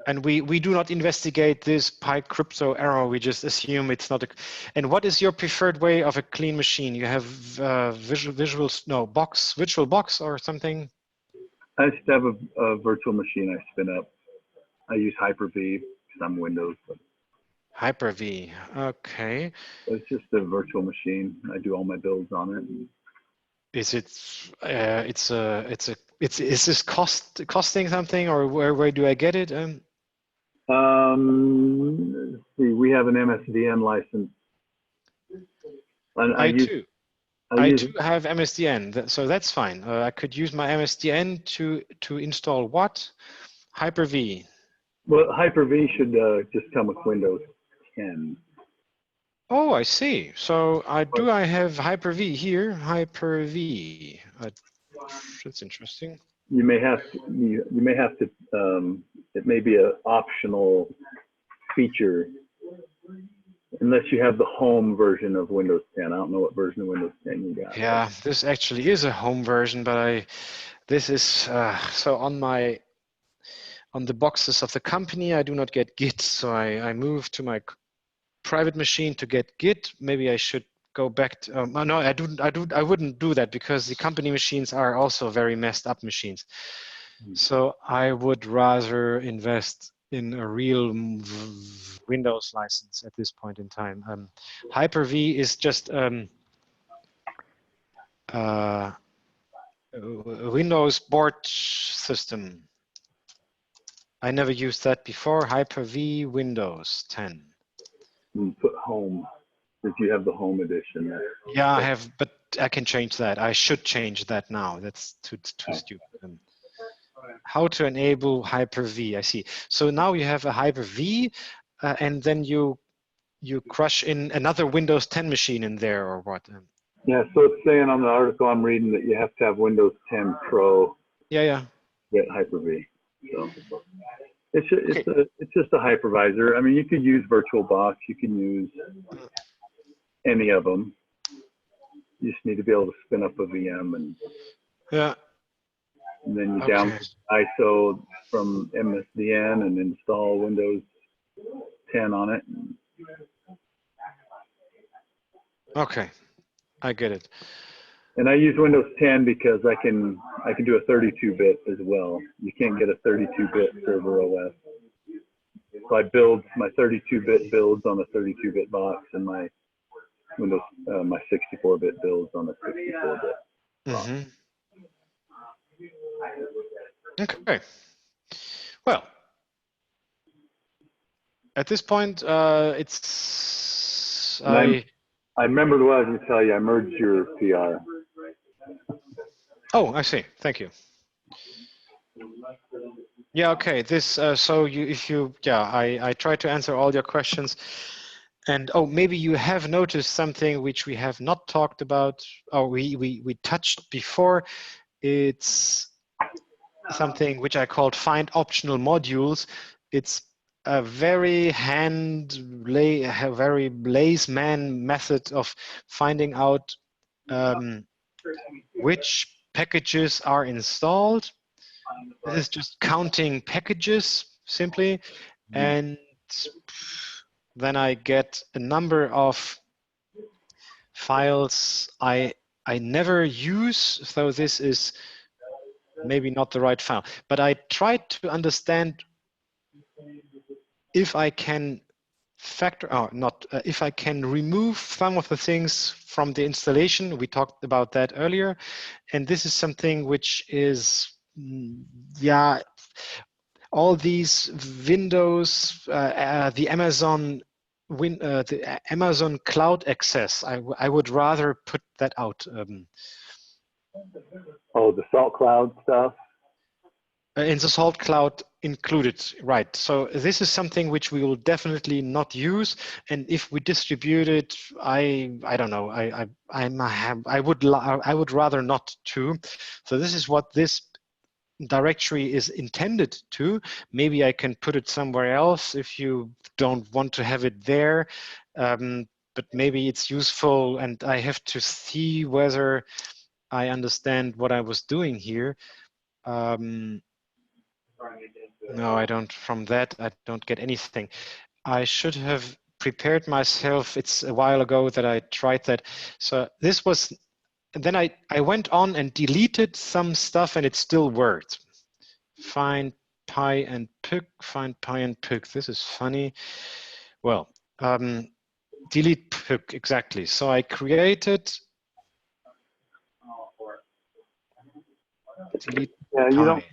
And we do not investigate this PyCrypto error. We just assume it's not a. And what is your preferred way of a clean machine? You have virtual box or something? I just have a virtual machine I spin up. I use Hyper-V because I'm Windows. But Hyper-V. Okay. it's just a virtual machine. I do all my builds on it. Is it? Is this costing something, or where do I get it? Let's see, we have an MSDN license. And I too. I do have MSDN, so that's fine. I could use my MSDN to install what? Hyper-V. Well, Hyper-V should just come with Windows 10. Oh, I see. So I have Hyper-V here? Hyper-V. That's interesting. You may have to. You may have to. It may be an optional feature, unless you have the home version of Windows 10. I don't know what version of Windows 10 you got. Yeah, this actually is a home version, but this is so on the boxes of the company. I do not get Git, so I moved to my private machine to get Git. Maybe I should go back to, no, I wouldn't do that because the company machines are also very messed up machines. So I would rather invest in a real Windows license at this point in time. Hyper-V is just Windows board system. I never used that before. Hyper-V Windows 10. Put home, if you have the home edition. Yeah, I have, but I can change that. I should change that now. That's too stupid. How to enable Hyper-V? I see. So now you have a Hyper-V, and then you crush in another Windows 10 machine in there, or what? Yeah, so it's saying on the article I'm reading that you have to have Windows 10 Pro. Yeah. Get Hyper-V. So it's just a hypervisor. I mean, you could use VirtualBox. You can use any of them. You just need to be able to spin up a VM and then you download ISO from MSDN and install Windows 10 on it. Okay, I get it. And I use Windows 10 because I can do a 32-bit as well. You can't get a 32-bit server OS. So I build my 32-bit builds on a 32-bit box, and my Windows my 64-bit builds on a 64-bit box. Okay. Well, at this point, it's I remembered what I was going to tell you. I merged your PR. Oh, I see. Thank you. Yeah. Okay. This. So I try to answer all your questions, and maybe you have noticed something which we have not talked about, or we touched before. It's something which I called find optional modules. It's a very very layman method of finding out which packages are installed. This is just counting packages simply, and then I get a number of files I never use. So this is maybe not the right file, but I tried to understand if I can if I can remove some of the things from the installation. We talked about that earlier, and this is something which is, all these Windows, the Amazon Cloud Access. I would rather put that out. The Salt Cloud stuff? In the Salt Cloud included, right. So this is something which we will definitely not use. And if we distribute it, I don't know. I would rather not to. So this is what this directory is intended to. Maybe I can put it somewhere else if you don't want to have it there. But maybe it's useful, and I have to see whether I understand what I was doing here. No, I don't. From that, I don't get anything. I should have prepared myself. It's a while ago that I tried that. So this was, and then I went on and deleted some stuff, and it still worked. Find pi and pick, find pi and pick. This is funny. Well, delete pick, exactly. So I created delete pi.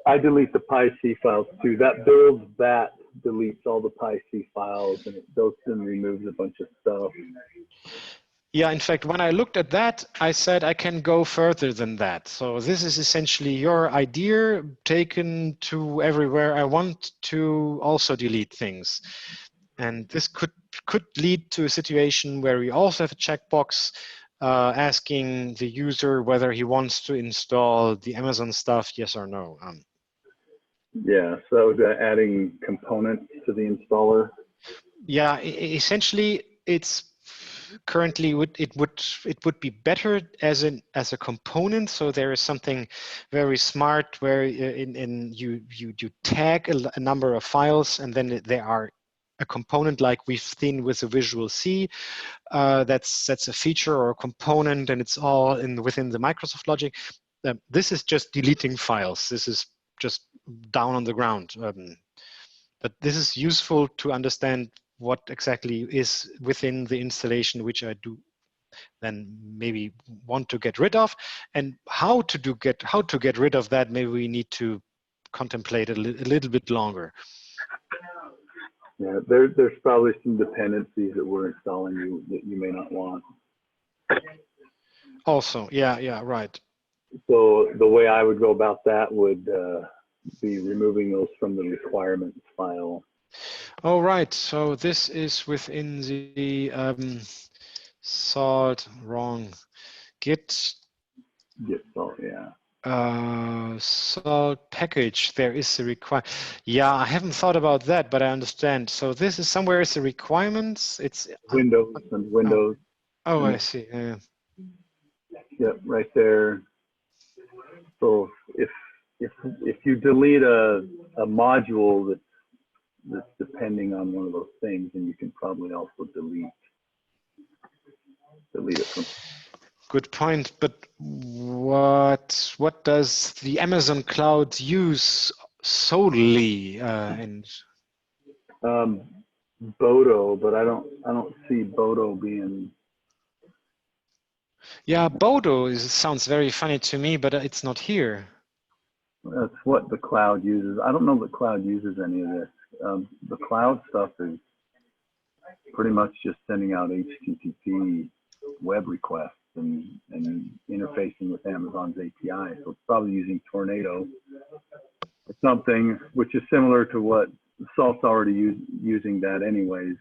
I delete the PyC files too. That builds that deletes all the PyC files, and it builds and removes a bunch of stuff. Yeah, in fact, when I looked at that, I said I can go further than that. So this is essentially your idea taken to everywhere I want to also delete things. And this could lead to a situation where we also have a checkbox asking the user whether he wants to install the Amazon stuff, yes or no. Yeah, so that was adding components to the installer. Yeah, essentially, it's currently it would be better as a component. So there is something very smart where you tag a number of files, and then there are a component like we've seen with the Visual C. That's a feature or a component, and it's all within the Microsoft logic. This is just deleting files. This is just down on the ground. But this is useful to understand what exactly is within the installation, which I do then maybe want to get rid of, and how to get rid of that. Maybe we need to contemplate a little bit longer. Yeah, there's probably some dependencies that we're installing that you may not want. Also, yeah, right. So the way I would go about that would be removing those from the requirements file. All right, so this is within the salt wrong git salt, yeah. Salt package. There is a require. Yeah, I haven't thought about that, but I understand. So this is somewhere is the requirements. It's Windows and Windows. Oh, I see. Yep, right there. So if you delete a module that's depending on one of those things, then you can probably also delete it from. Good point. But what does the Amazon cloud use solely? Bodo, but I don't see Bodo being. Yeah, Bodo sounds very funny to me, but it's not here. That's what the cloud uses. I don't know that cloud uses any of this. The cloud stuff is pretty much just sending out HTTP web requests and interfacing with Amazon's API. So it's probably using Tornado or something, which is similar to what Salt's already using that anyways.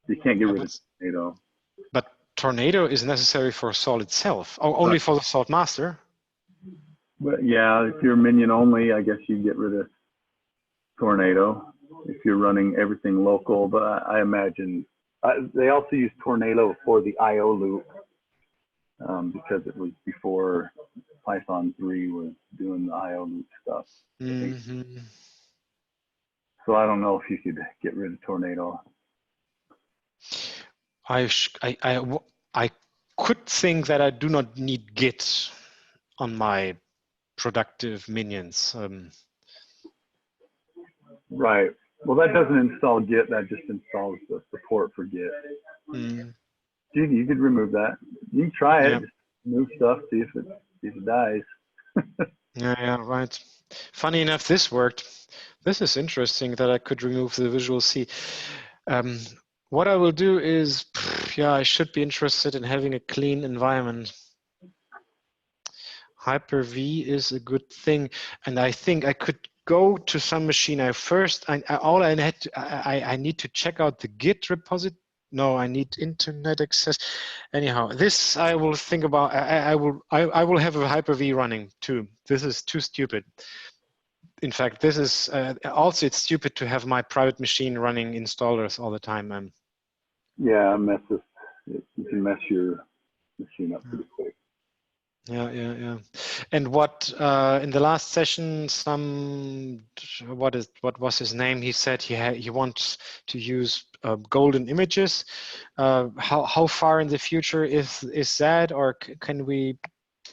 You can't get rid of Tornado. But Tornado is necessary for Salt itself, or only for the Salt master? But yeah, if you're Minion only, I guess you get rid of Tornado if you're running everything local. But I imagine they also use Tornado for the IO loop because it was before Python 3 was doing the IO loop stuff. Mm-hmm. So I don't know if you could get rid of Tornado. I could think that I do not need Git on my productive minions. Right. Well, that doesn't install Git. That just installs the support for Git. Dude, you could remove that. You can try it. Just remove stuff. See if it dies. Yeah, right. Funny enough, this worked. This is interesting that I could remove the Visual C. What I will do is, I should be interested in having a clean environment. Hyper-V is a good thing, and I think I could go to some machine. I need to check out the Git repository. No, I need internet access. Anyhow, this I will think about. I will have a Hyper-V running too. This is too stupid. In fact, this is also it's stupid to have my private machine running installers all the time. Yeah, you can mess your machine up pretty quick. Yeah. And what in the last session, what was his name? He said he wants to use golden images. How far in the future is that, or can we?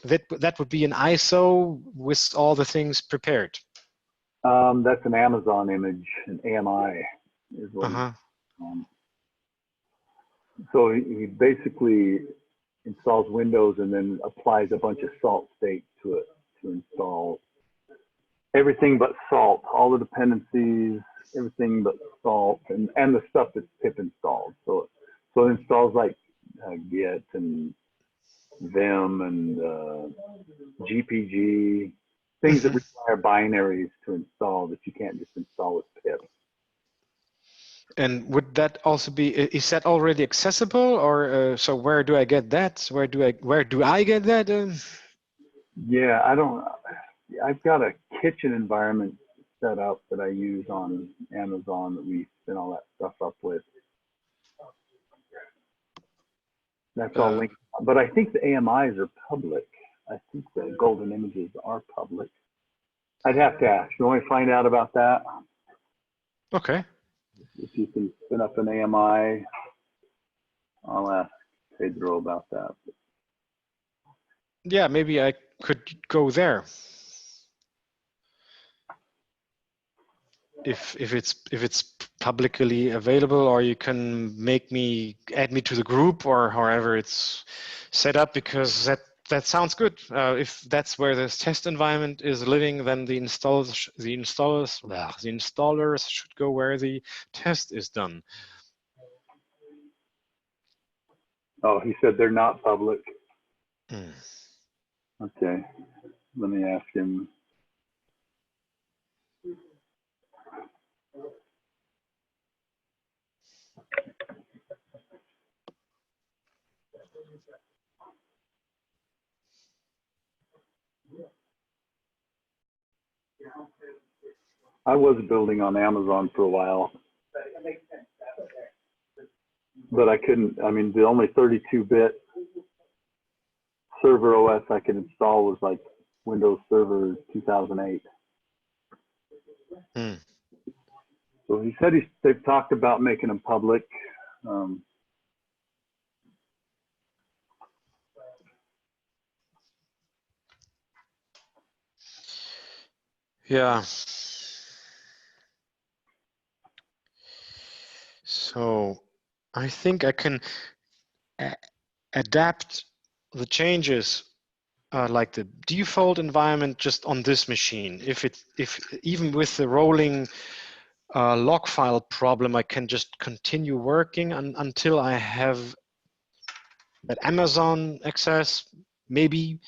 That would be an ISO with all the things prepared. That's an Amazon image, an AMI is what. So he basically installs Windows and then applies a bunch of Salt state to it to install everything but Salt, all the dependencies, everything but Salt, and the stuff that's pip installed. So it installs like Git and Vim and GPG, things that require binaries to install that you can't just install with pip. And would that also be, is that already accessible, or so where do I get that? Where do I get that? Yeah, I've got a kitchen environment set up that I use on Amazon that we spin all that stuff up with. That's all linked, but I think the AMIs are public. I think the golden images are public. I'd have to ask. You want to find out about that? Okay. If you can spin up an AMI, I'll ask Pedro about that. Yeah, maybe I could go there. If it's publicly available, or you can add me to the group, or however it's set up, because that sounds good. If that's where this test environment is living, then the installers should go where the test is done. Oh, he said they're not public. Mm. Okay, let me ask him. I was building on Amazon for a while, but I couldn't. I mean, the only 32-bit server OS I could install was like Windows Server 2008. Mm. So he said they've talked about making them public. Yeah. So I think I can adapt the changes like the default environment just on this machine. If even with the rolling log file problem, I can just continue working until I have that Amazon access, maybe.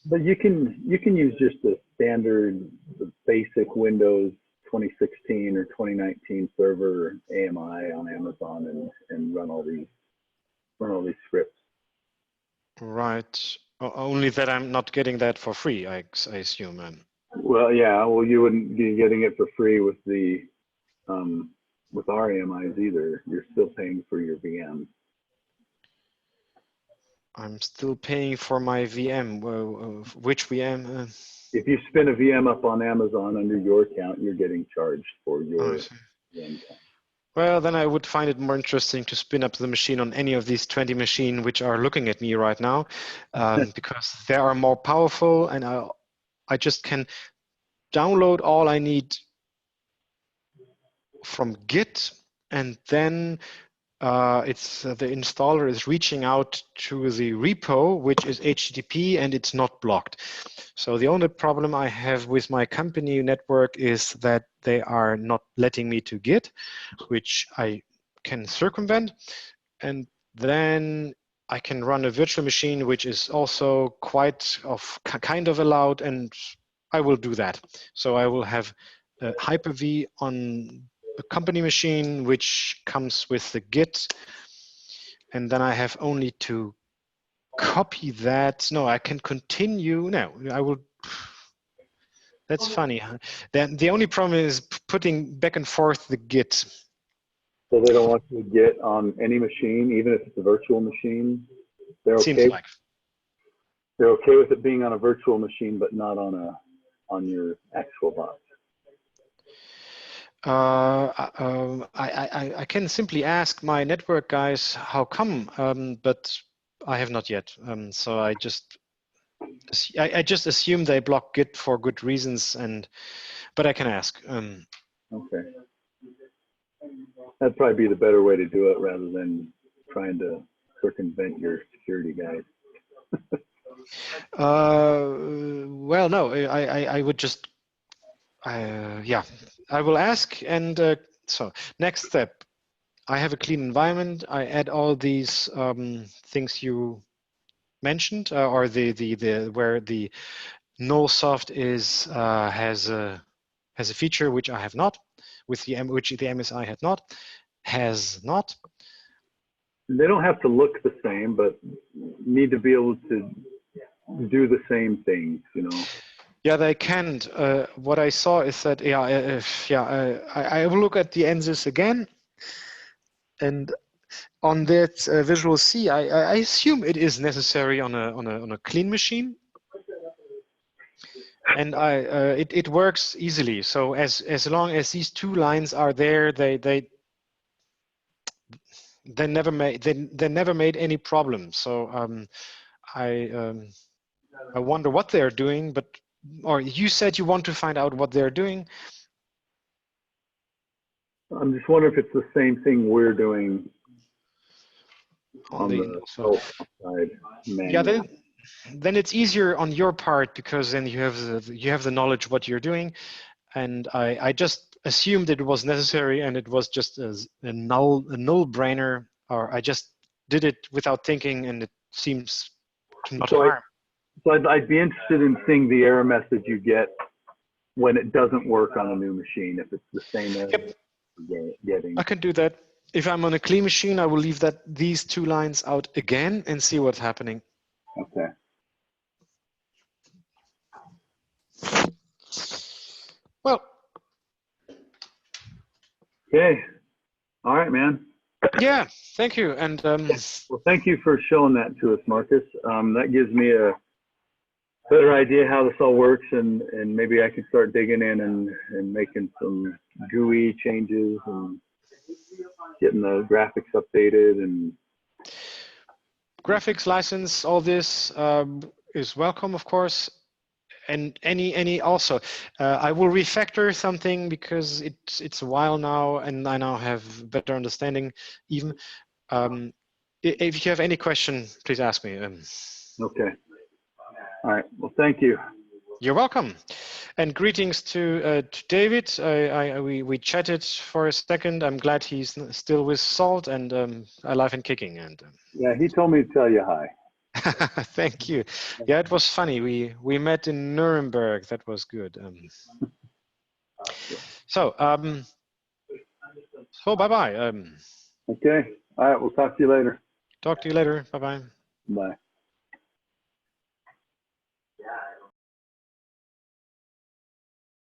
But you can use just the standard, the basic Windows 2016 or 2019 server AMI on Amazon and run all these scripts. Right. Only that I'm not getting that for free, I assume. Well, yeah. Well, you wouldn't be getting it for free with the with our AMIs either. You're still paying for your VM. I'm still paying for my VM. Which VM? If you spin a VM up on Amazon under your account, you're getting charged for your VM account. Well, then I would find it more interesting to spin up the machine on any of these 20 machines which are looking at me right now, because they are more powerful, and I just can download all I need from Git, and then the installer is reaching out to the repo, which is HTTP, and it's not blocked. So the only problem I have with my company network is that they are not letting me to Git, which I can circumvent, and then I can run a virtual machine, which is also kind of allowed, and I will do that. So I will have a Hyper-V on a company machine, which comes with the Git, and then I have only to copy that. No, I can continue. No, I will. That's funny. Then the only problem is putting back and forth the Git. So they don't want you to Git on any machine, even if it's a virtual machine. They're okay. Seems like. They're okay with it being on a virtual machine, but not on your actual box. I can simply ask my network guys how come, but I have not yet. So I just assume they block Git for good reasons, but I can ask. Okay, that'd probably be the better way to do it rather than trying to circumvent your security guys. Well, no, I would just. Yeah, I will ask, and so next step, I have a clean environment. I add all these things you mentioned, or the where the nullsoft is has a feature which I have not, which the MSI has not. They don't have to look the same, but need to be able to do the same things, you know. Yeah, they can't. What I saw is that I will look at the Nsys again, and on that Visual C, I assume it is necessary on a clean machine, and it works easily. So as long as these two lines are there, they never made any problem. So I wonder what they're doing, or you said you want to find out what they're doing. I'm just wondering if it's the same thing we're doing on the side. Yeah, then it's easier on your part, because then you have the knowledge what you're doing, and I just assumed it was necessary, and it was just a null-brainer, or I just did it without thinking, and it seems to not harm. So I'd be interested in seeing the error message you get when it doesn't work on a new machine, if it's the same error you're getting. I can do that. If I'm on a clean machine, I will leave these two lines out again and see what's happening. Okay. Well. Okay. All right, man. Yeah, thank you. And well, thank you for showing that to us, Marcus. That gives me a better idea how this all works, and maybe I can start digging in and making some GUI changes and getting the graphics updated. And graphics license, all this is welcome, of course. And any also, I will refactor something because it's a while now, and I now have better understanding. Even if you have any question, please ask me. Okay. All right. Well, thank you. You're welcome, and greetings to David. We chatted for a second. I'm glad he's still with Salt and alive and kicking. And yeah, he told me to tell you hi. Thank you. Yeah, it was funny. We met in Nuremberg. That was good. So bye-bye. Okay. All right. We'll talk to you later. Talk to you later. Bye-bye. Bye.